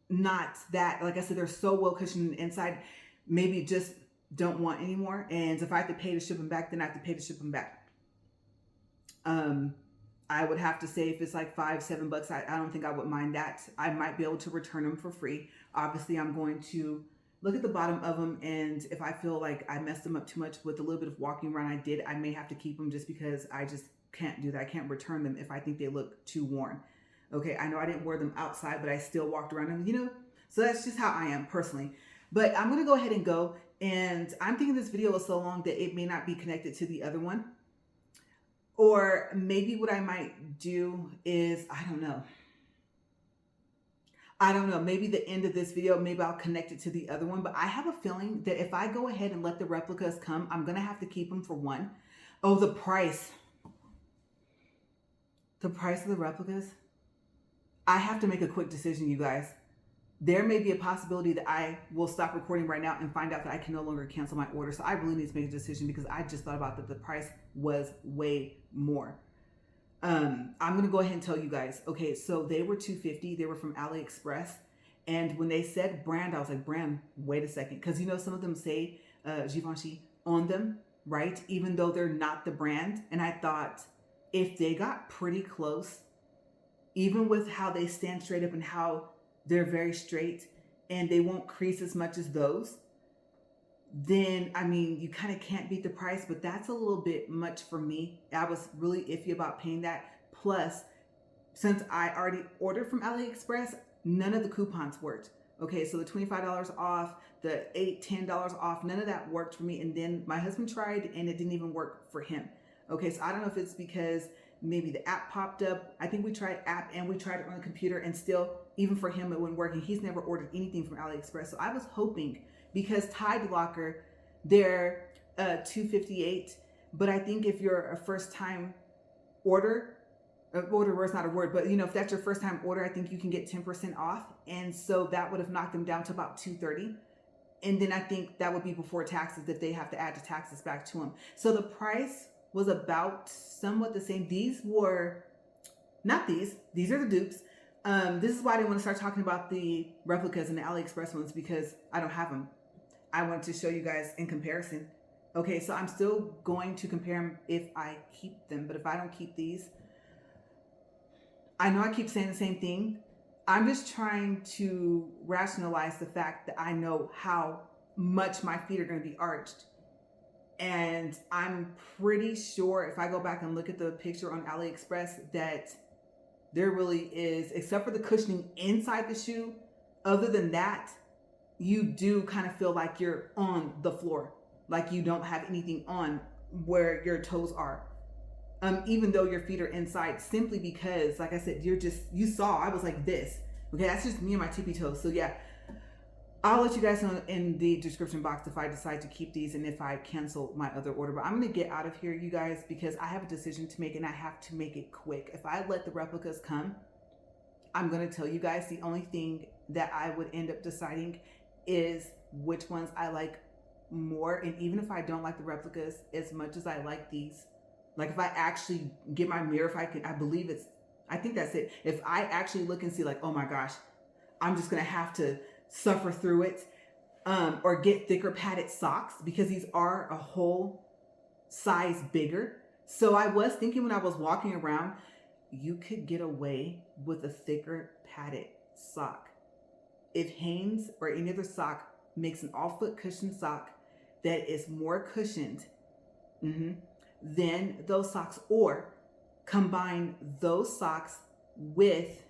not that, like I said, they're so well cushioned inside. Maybe just don't want anymore. And if I have to pay to ship them back, then I have to pay to ship them back. I would have to say if it's like $5-7, I don't think I would mind that. I might be able to return them for free. Obviously, I'm going to look at the bottom of them, and if I feel like I messed them up too much with a little bit of walking around I did, I may have to keep them just because I just can't do that. I can't return them if I think they look too worn. Okay, I know I didn't wear them outside, but I still walked around them, you know? So that's just how I am personally. But I'm going to go ahead and go, and I'm thinking this video is so long that it may not be connected to the other one. Or maybe what I might do is, I don't know. Maybe the end of this video, maybe I'll connect it to the other one. But I have a feeling that if I go ahead and let the replicas come, I'm going to have to keep them for one. Oh, the price. The price of the replicas. I have to make a quick decision, you guys. There may be a possibility that I will stop recording right now and find out that I can no longer cancel my order. So I really need to make a decision because I just thought about that the price was way more. I'm going to go ahead and tell you guys. Okay, so they were $250. They were from AliExpress. And when they said brand, I was like, brand, wait a second. Because, you know, some of them say Givenchy on them, right? Even though they're not the brand. And I thought if they got pretty close, even with how they stand straight up and how they're very straight and they won't crease as much as those, then, I mean, you kind of can't beat the price, but that's a little bit much for me. I was really iffy about paying that. Plus, since I already ordered from AliExpress, none of the coupons worked. Okay, so the $25 off, the $10 off, none of that worked for me. And then my husband tried and it didn't even work for him. Okay, so I don't know if it's because maybe the app popped up. I think we tried app and we tried it on the computer and still, even for him, it wasn't working. He's never ordered anything from AliExpress. So I was hoping, because Tide Locker, they're $258, but I think if you're a first time order, order is not a word, but you know, if that's your first time order, I think you can get 10% off. And so that would have knocked them down to about $230. And then I think that would be before taxes if they have to add the taxes back to them. So the price was about somewhat the same. These were not these are the dupes. This is why I didn't want to start talking about the replicas and the AliExpress ones, because I don't have them. I wanted to show you guys in comparison. Okay, so I'm still going to compare them if I keep them, but if I don't keep these, I know I keep saying the same thing. I'm just trying to rationalize the fact that I know how much my feet are going to be arched. And I'm pretty sure if I go back and look at the picture on AliExpress that there really is, except for the cushioning inside the shoe, other than that, you do kind of feel like you're on the floor, like you don't have anything on where your toes are. Even though your feet are inside, simply because, like I said, you saw, I was like this. Okay, that's just me and my tippy toes. So yeah, I'll let you guys know in the description box if I decide to keep these and if I cancel my other order. But I'm going to get out of here, you guys, because I have a decision to make and I have to make it quick. If I let the replicas come, I'm going to tell you guys the only thing that I would end up deciding is which ones I like more. And even if I don't like the replicas as much as I like these, like if I actually get my mirror, if I can, I think that's it. If I actually look and see like, oh my gosh, I'm just going to have to suffer through it, or get thicker padded socks, because these are a whole size bigger. So I was thinking when I was walking around, you could get away with a thicker padded sock. If Hanes or any other sock makes an all foot cushion sock that is more cushioned than those socks, or combine those socks with,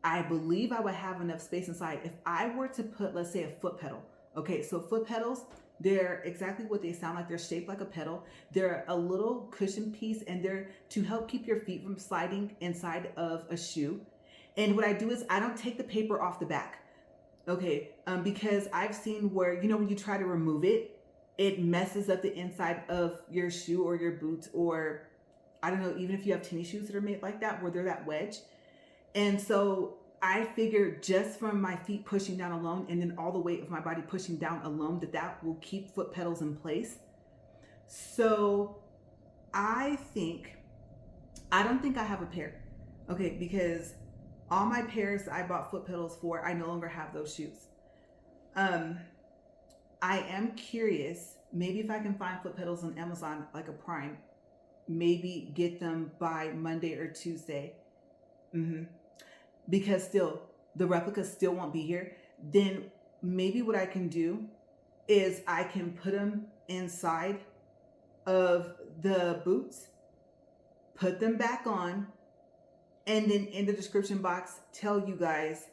I believe I would have enough space inside. If I were to put, let's say, a foot pedal. Okay, so foot pedals, they're exactly what they sound like. They're shaped like a pedal. They're a little cushion piece, and they're to help keep your feet from sliding inside of a shoe. And what I do is I don't take the paper off the back. Okay, because I've seen where, you know, when you try to remove it, it messes up the inside of your shoe or your boots, or I don't know, even if you have tennis shoes that are made like that, where they're that wedge. And so I figured just from my feet pushing down alone, and then all the weight of my body pushing down alone, that will keep foot pedals in place. So I don't think I have a pair. Okay, because all my pairs I bought foot pedals for, I no longer have those shoes. I am curious, maybe if I can find foot pedals on Amazon, like a Prime, maybe get them by Monday or Tuesday. Because still, the replicas still won't be here. Then maybe what I can do is I can put them inside of the boots, put them back on, and then in the description box tell you guys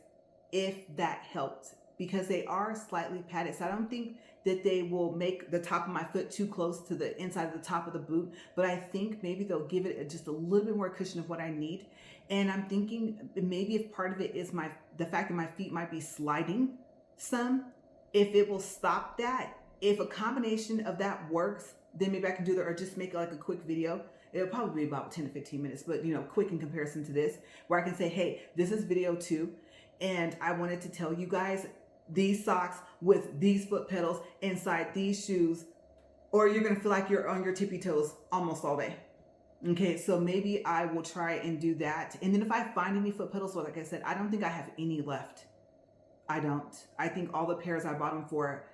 if that helped, because they are slightly padded. So I don't think that they will make the top of my foot too close to the inside of the top of the boot, but I think maybe they'll give it just a little bit more cushion of what I need. And I'm thinking maybe if part of it is the fact that my feet might be sliding some, if it will stop that, if a combination of that works, then maybe I can do that, or just make like a quick video. It'll probably be about 10 to 15 minutes, but you know, quick in comparison to this, where I can say, hey, this is video 2. And I wanted to tell you guys these socks with these foot pedals inside these shoes, or you're going to feel like you're on your tippy toes almost all day. Okay, so maybe I will try and do that. And then if I find any foot pedals, well, like I said, I don't think I have any left. I don't. I think all the pairs I bought them for,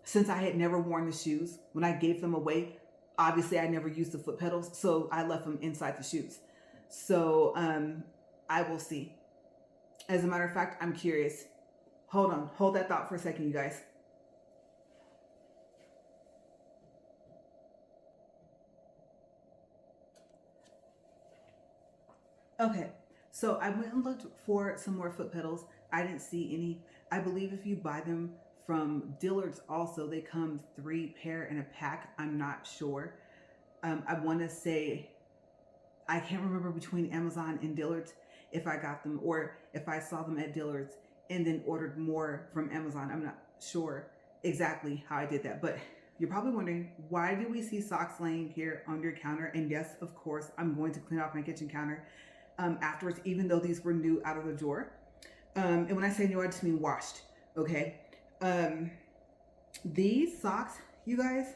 since I had never worn the shoes, when I gave them away, obviously I never used the foot pedals, so I left them inside the shoes. So I will see. As a matter of fact, I'm curious. Hold that thought for a second, you guys. Okay, so I went and looked for some more foot pedals. I didn't see any. I believe if you buy them from Dillard's also, they come 3 pair in a pack. I'm not sure. I want to say, I can't remember between Amazon and Dillard's if I got them, or if I saw them at Dillard's and then ordered more from Amazon. I'm not sure exactly how I did that, but you're probably wondering, why do we see socks laying here on your counter? And yes, of course, I'm going to clean off my kitchen counter afterwards, even though these were new out of the drawer. And when I say new, I just mean washed, okay? These socks, you guys,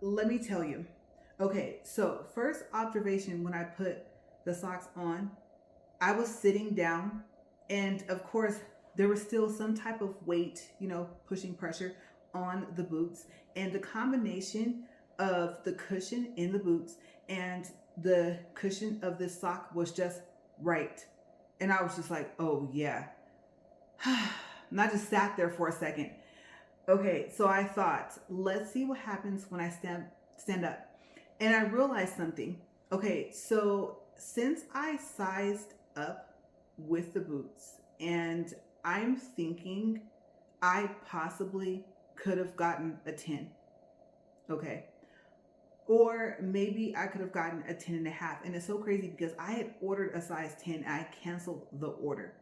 let me tell you. Okay, so first observation when I put the socks on, I was sitting down, and of course there was still some type of weight, you know, pushing pressure on the boots, and the combination of the cushion in the boots and the cushion of this sock was just right. And I was just like, oh yeah. And I just sat there for a second. Okay, so I thought, let's see what happens when I stand up. And I realized something. Okay, so since I sized up with the boots, and I'm thinking I possibly could have gotten a 10. Okay. Or maybe I could have gotten a 10 and a half. And it's so crazy because I had ordered a size 10 and I canceled the order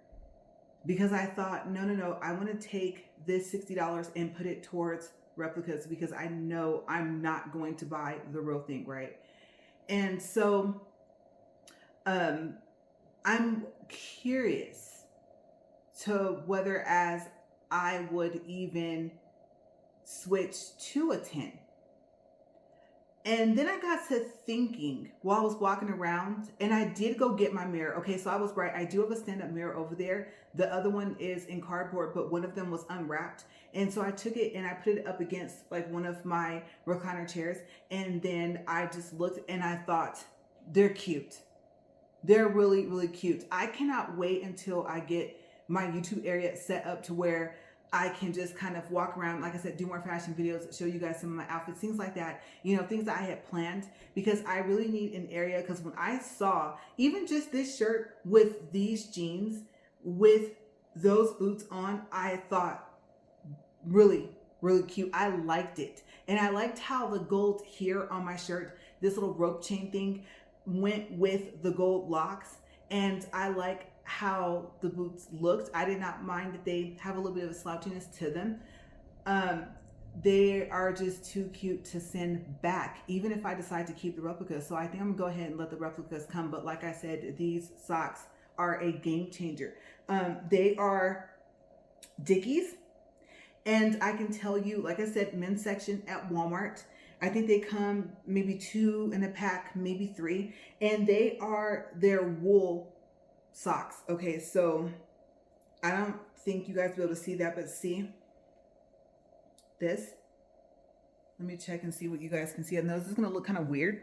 because I thought, no, I want to take this $60 and put it towards replicas because I know I'm not going to buy the real thing, right? And so I'm curious to whether as I would even switch to a 10. And then I got to thinking while I was walking around, and I did go get my mirror. Okay, so I was right. I do have a stand-up mirror over there. The other one is in cardboard, but one of them was unwrapped. And so I took it and I put it up against like one of my recliner chairs. And then I just looked and I thought, they're cute. They're really, really cute. I cannot wait until I get my YouTube area set up to where I can just kind of walk around, like I said, do more fashion videos, show you guys some of my outfits, things like that, you know, things that I had planned, because I really need an area. Because when I saw even just this shirt with these jeans, with those boots on, I thought really, really cute. I liked it. And I liked how the gold here on my shirt, this little rope chain thing, went with the gold locks. And I like how the boots looked. I did not mind that they have a little bit of a slouchiness to them. They are just too cute to send back, even if I decide to keep the replicas. So I think I'm gonna go ahead and let the replicas come. But like I said, these socks are a game changer. They are Dickies. And I can tell you, like I said, men's section at Walmart. I think they come maybe 2 in a pack, maybe 3. And they're wool socks. Okay, so I don't think you guys will be able to see that, but see this. Let me check and see what you guys can see. I know this is gonna look kind of weird.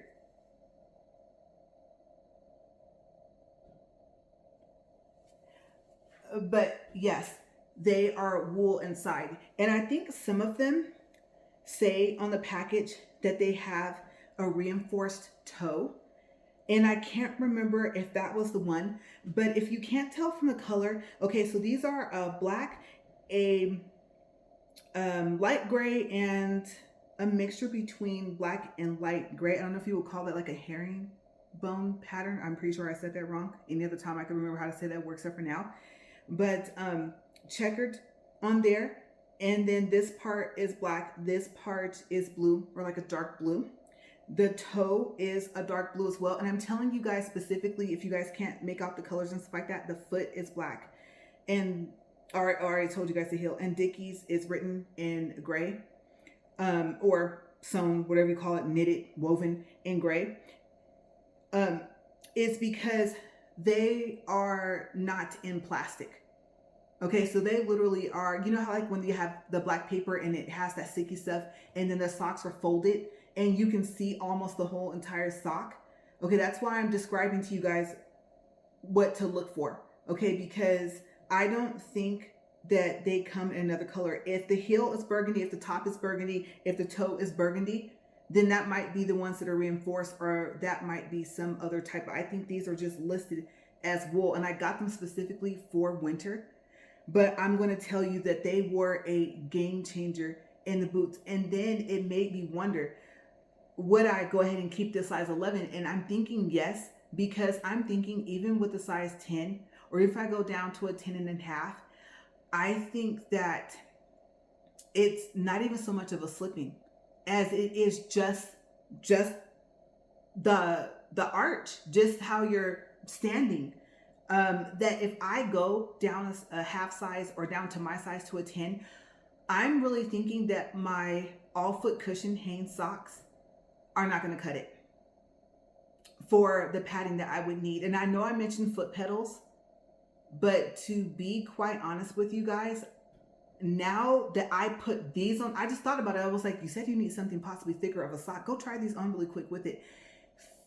But yes, they are wool inside. And I think some of them say on the package that they have a reinforced toe. And I can't remember if that was the one, but if you can't tell from the color, okay, so these are black, a light gray, and a mixture between black and light gray. I don't know if you would call that like a herringbone pattern. I'm pretty sure I said that wrong. Any other time I can remember how to say that word except for now. But checkered on there. And then this part is black. This part is blue, or like a dark blue. The toe is a dark blue as well. And I'm telling you guys specifically, if you guys can't make out the colors and stuff like that, the foot is black. And I already told you guys the heel. And Dickies is written in gray, or sewn, whatever you call it, knitted, woven in gray. It's because they are not in plastic. Okay, so they literally are, you know how like when you have the black paper and it has that sticky stuff, and then the socks are folded and you can see almost the whole entire sock. Okay, that's why I'm describing to you guys what to look for. Okay, because I don't think that they come in another color. If the heel is burgundy, if the top is burgundy, if the toe is burgundy, then that might be the ones that are reinforced, or that might be some other type. I think these are just listed as wool, and I got them specifically for winter. But I'm going to tell you that they were a game changer in the boots. And then it made me wonder, would I go ahead and keep this size 11? And I'm thinking yes, because I'm thinking even with the size 10, or if I go down to a 10.5, I think that it's not even so much of a slipping as it is just the arch, just how you're standing. That if I go down a half size or down to my size to a 10, I'm really thinking that my all foot cushion Hanes socks are not going to cut it for the padding that I would need. And I know I mentioned foot pedals, but to be quite honest with you guys, now that I put these on, I just thought about it. I was like, you said you need something possibly thicker of a sock. Go try these on really quick with it.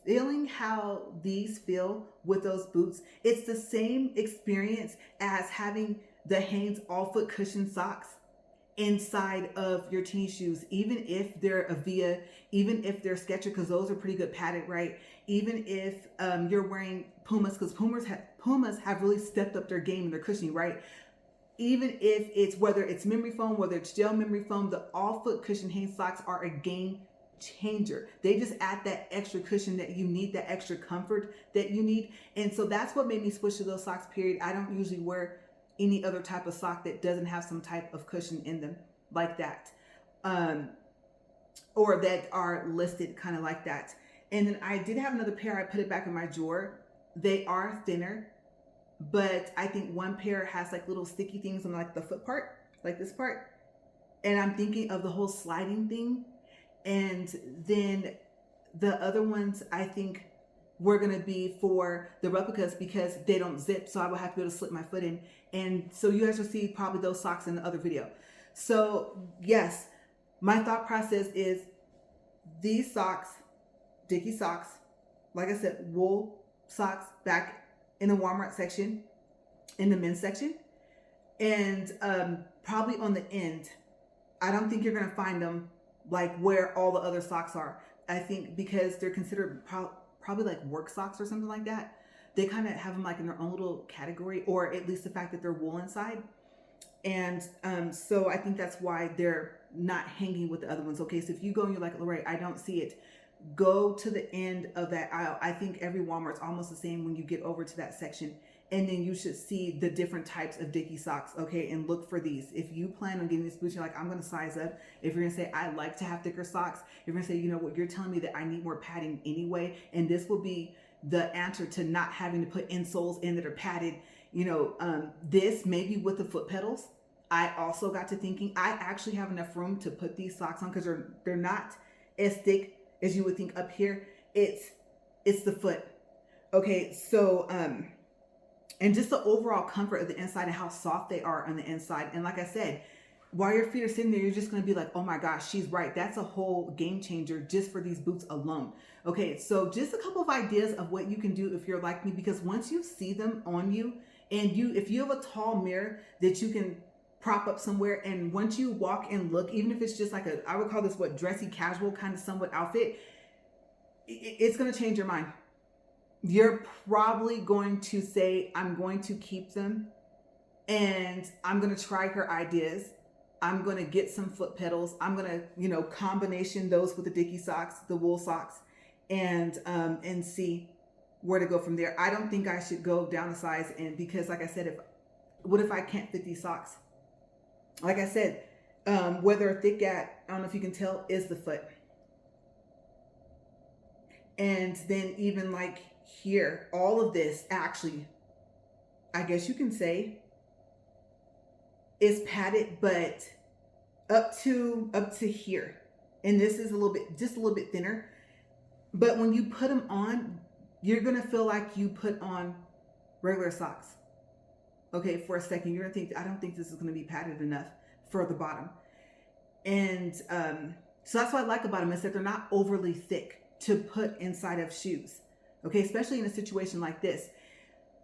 Feeling how these feel with those boots, it's the same experience as having the Hanes all foot cushion socks inside of your tennis shoes, even if they're Avia, even if they're Skechers, because those are pretty good padded, right? Even if you're wearing Pumas, because Pumas have really stepped up their game and their cushioning, right? Even if it's, whether it's memory foam, whether it's gel memory foam, the all foot cushion Hanes socks are a game changer. They just add that extra cushion that you need, that extra comfort that you need. And so that's what made me switch to those socks, period. I don't usually wear any other type of sock that doesn't have some type of cushion in them like that, or that are listed kind of like that. And then I did have another pair. I put it back in my drawer. They are thinner, but I think one pair has like little sticky things on like the foot part, like this part. And I'm thinking of the whole sliding thing. And then the other ones, I think were going to be for the replicas because they don't zip. So I will have to be able to slip my foot in. And so you guys will see probably those socks in the other video. So yes, my thought process is these socks, Dickies socks, like I said, wool socks back in the Walmart section, in the men's section. And probably on the end, I don't think you're going to find them like where all the other socks are. I think because they're considered probably like work socks or something like that. They kind of have them like in their own little category, or at least the fact that they're wool inside. And so I think that's why they're not hanging with the other ones. Okay, so if you go and you're like, Lorraine, I don't see it, go to the end of that aisle. I think every Walmart's almost the same when you get over to that section. And then you should see the different types of Dickies socks, okay? And look for these. If you plan on getting these boots, you're like, I'm gonna size up. If you're gonna say, I like to have thicker socks, you're gonna say, you know what, you're telling me that I need more padding anyway, and this will be the answer to not having to put insoles in that are padded. You know, this maybe with the foot pedals. I also got to thinking, I actually have enough room to put these socks on because they're not as thick as you would think up here. It's the foot. Okay, so and just the overall comfort of the inside and how soft they are on the inside. And like I said, while your feet are sitting there, you're just going to be like, oh my gosh, she's right. That's a whole game changer just for these boots alone. Okay, so just a couple of ideas of what you can do if you're like me, because once you see them on you, and if you have a tall mirror that you can prop up somewhere, and once you walk and look, even if it's just like I would call this what, dressy casual kind of somewhat outfit, it's going to change your mind. You're probably going to say, I'm going to keep them and I'm going to try her ideas. I'm going to get some foot pedals. I'm going to, you know, combination those with the Dickies socks, the wool socks, and see where to go from there. I don't think I should go down a size, and because like I said, what if I can't fit these socks? Like I said, where they're thick at, I don't know if you can tell, is the foot. And then even like here, all of this actually, I guess you can say, is padded, but up to here. And this is just a little bit thinner. But when you put them on, you're gonna feel like you put on regular socks. Okay, for a second, you're gonna think, I don't think this is gonna be padded enough for the bottom. And so that's what I like about them, is that they're not overly thick to put inside of shoes. Okay, especially in a situation like this.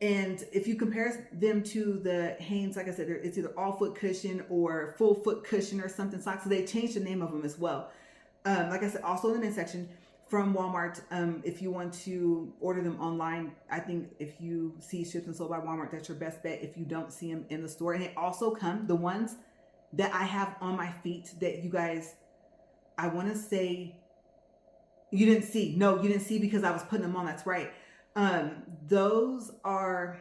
And if you compare them to the Hanes, like I said, it's either all foot cushion or full foot cushion or something socks. So they changed the name of them as well. Like I said, also in the men's section from Walmart, if you want to order them online, I think if you see shipped and sold by Walmart, that's your best bet if you don't see them in the store. And they also come, the ones that I have on my feet that you guys, I want to say, you didn't see. No, you didn't see because I was putting them on. That's right. Those are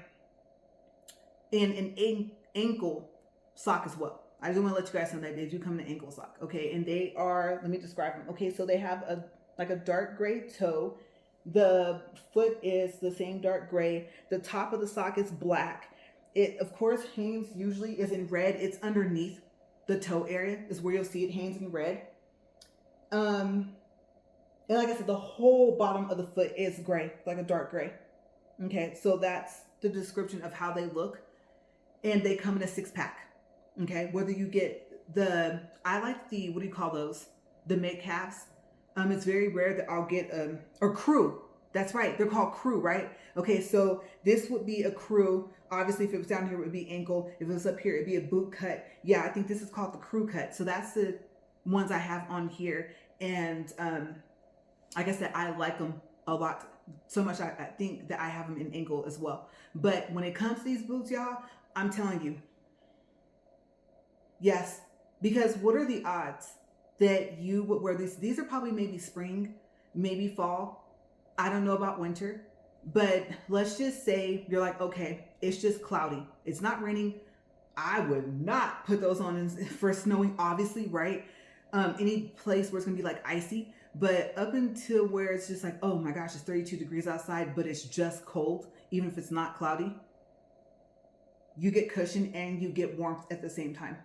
in an ankle sock as well. I just want to let you guys know that they do come in an ankle sock. Okay, and they are, let me describe them. Okay, so they have a dark gray toe. The foot is the same dark gray. The top of the sock is black. It, of course, hangs usually is in red. It's underneath the toe area is where you'll see it hangs in red. And like I said, the whole bottom of the foot is gray, like a dark gray. Okay, so that's the description of how they look. And they come in a 6-pack. Okay, whether you get I like the, what do you call those? The mid-calves. It's very rare that I'll get or crew. That's right, they're called crew, right? Okay, so this would be a crew. Obviously, if it was down here, it would be ankle. If it was up here, it'd be a boot cut. Yeah, I think this is called the crew cut. So that's the ones I have on here. And like I said, I like them a lot. So much I think that I have them in ankle as well. But when it comes to these boots, y'all, I'm telling you, yes, because what are the odds that you would wear these? These are probably maybe spring, maybe fall. I don't know about winter, but let's just say you're like, okay, it's just cloudy. It's not raining. I would not put those on for snowing, obviously, right? Any place where it's gonna be like icy, but up until where it's just like, oh my gosh, it's 32 degrees outside, but it's just cold, even if it's not cloudy, you get cushion and you get warmth at the same time.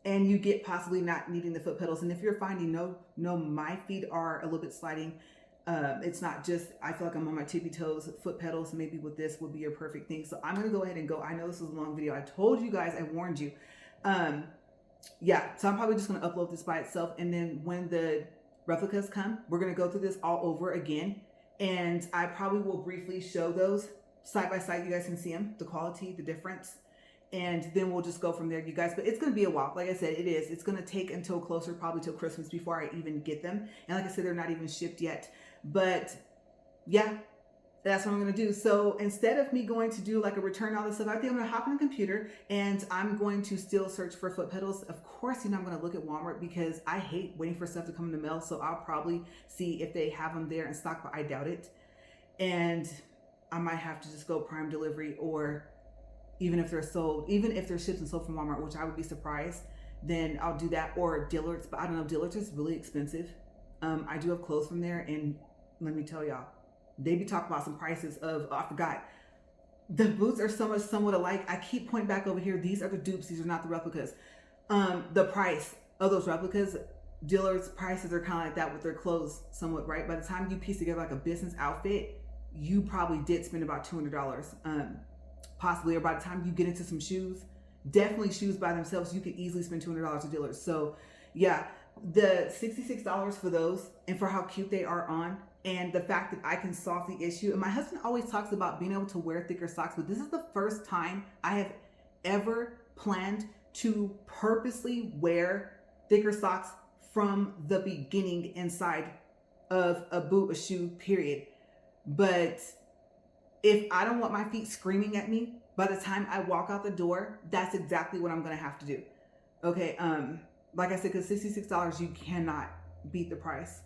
And you get possibly not needing the foot pedals. And if you're finding, no, my feet are a little bit sliding. It's not just, I feel like I'm on my tippy toes, foot pedals, maybe with this would be your perfect thing. So I'm going to go ahead and go. I know this was a long video. I told you guys, I warned you. Yeah, so I'm probably just going to upload this by itself. And then when the replicas come, we're going to go through this all over again. And I probably will briefly show those side by side. You guys can see them, the quality, the difference. And then we'll just go from there, you guys. But it's going to be a while. Like I said, it is. It's going to take until closer, probably till Christmas before I even get them. And like I said, they're not even shipped yet. But yeah, that's what I'm going to do. So instead of me going to do like a return, all this stuff, I think I'm going to hop on the computer and I'm going to still search for foot pedals. Of course, I'm going to look at Walmart because I hate waiting for stuff to come in the mail. So I'll probably see if they have them there in stock, but I doubt it. And I might have to just go prime delivery, or even if they're sold, even if they're shipped and sold from Walmart, which I would be surprised, then I'll do that, or Dillard's. But I don't know, Dillard's is really expensive. I do have clothes from there, and let me tell y'all, they be talking about some prices of, oh, I forgot. The boots are somewhat alike. I keep pointing back over here. These are the dupes. These are not the replicas. The price of those replicas, Dillard's prices are kind of like that with their clothes somewhat, right? By the time you piece together like a business outfit, you probably did spend about $200. Possibly, or by the time you get into some shoes, definitely shoes by themselves, you could easily spend $200 at Dillard's. So yeah, the $66 for those, and for how cute they are on, and the fact that I can solve the issue. And my husband always talks about being able to wear thicker socks, but this is the first time I have ever planned to purposely wear thicker socks from the beginning inside of a boot, a shoe, period. But if I don't want my feet screaming at me by the time I walk out the door, that's exactly what I'm going to have to do. Okay. Like I said, because $66, you cannot beat the price.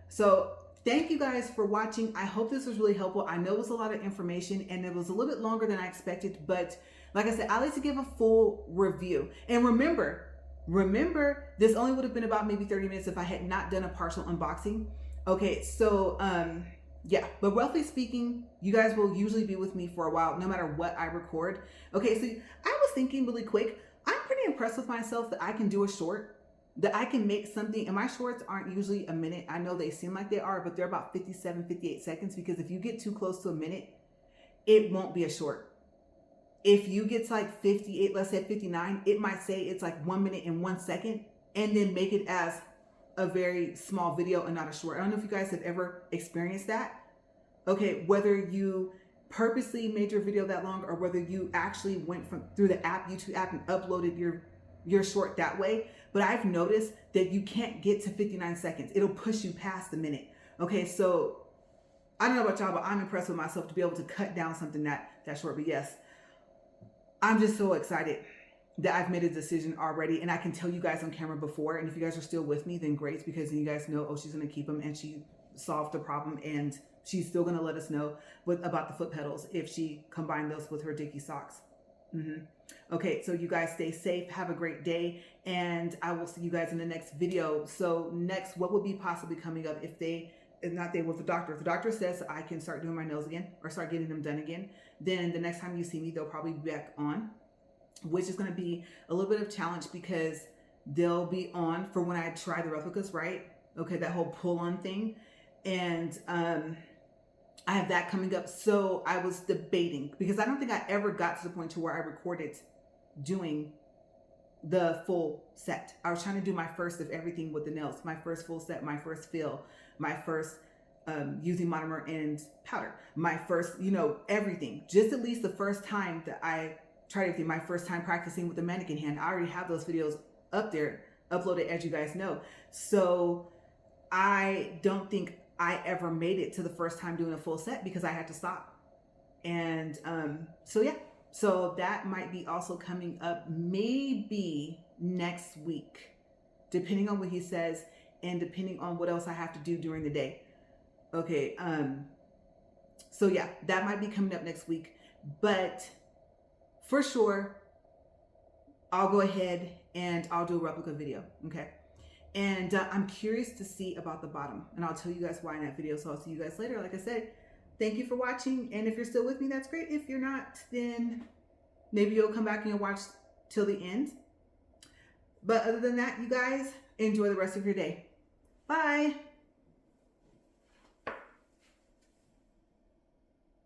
So thank you guys for watching. I hope this was really helpful. I know it was a lot of information and it was a little bit longer than I expected, but like I said, I like to give a full review. And remember, this only would have been about maybe 30 minutes if I had not done a partial unboxing. Okay. So, yeah, but roughly speaking, you guys will usually be with me for a while, no matter what I record. Okay, so I was thinking really quick, I'm pretty impressed with myself that I can do a short, that I can make something, and my shorts aren't usually a minute. I know they seem like they are, but they're about 57, 58 seconds, because if you get too close to a minute, it won't be a short. If you get to like 58, let's say 59, it might say it's like 1 minute and 1 second, and then make it as a very small video and not a short. I don't know if you guys have ever experienced that. Okay, whether you purposely made your video that long or whether you actually went through the app, YouTube app, and uploaded your short that way. But I've noticed that you can't get to 59 seconds. It'll push you past the minute. Okay, so I don't know about y'all, but I'm impressed with myself to be able to cut down something that short. But yes, I'm just so excited that I've made a decision already, and I can tell you guys on camera before. And if you guys are still with me, then great, because then you guys know, oh, she's gonna keep them and she solved the problem and she's still going to let us know about the foot pedals if she combined those with her Dickies socks. Okay, so you guys stay safe, have a great day, and I will see you guys in the next video. So next, what would be possibly coming up if the doctor. If the doctor says I can start doing my nails again or start getting them done again, then the next time you see me, they'll probably be back on, which is going to be a little bit of challenge because they'll be on for when I try the replicas, right? Okay, that whole pull-on thing. And I have that coming up. So I was debating because I don't think I ever got to the point to where I recorded doing the full set. I was trying to do my first of everything with the nails, my first full set, my first fill, my first using monomer and powder, my first, everything. Just at least the first time that I tried everything, my first time practicing with the mannequin hand. I already have those videos up there, uploaded, as you guys know. So I don't think I ever made it to the first time doing a full set because I had to stop. And so yeah, so that might be also coming up maybe next week, depending on what he says and depending on what else I have to do during the day. Okay, so yeah, that might be coming up next week, but for sure, I'll go ahead and I'll do a replica video, okay? And I'm curious to see about the bottom, and I'll tell you guys why in that video. So I'll see you guys later. Like I said, thank you for watching. And if you're still with me, that's great. If you're not, then maybe you'll come back and you'll watch till the end. But other than that, you guys, enjoy the rest of your day. Bye.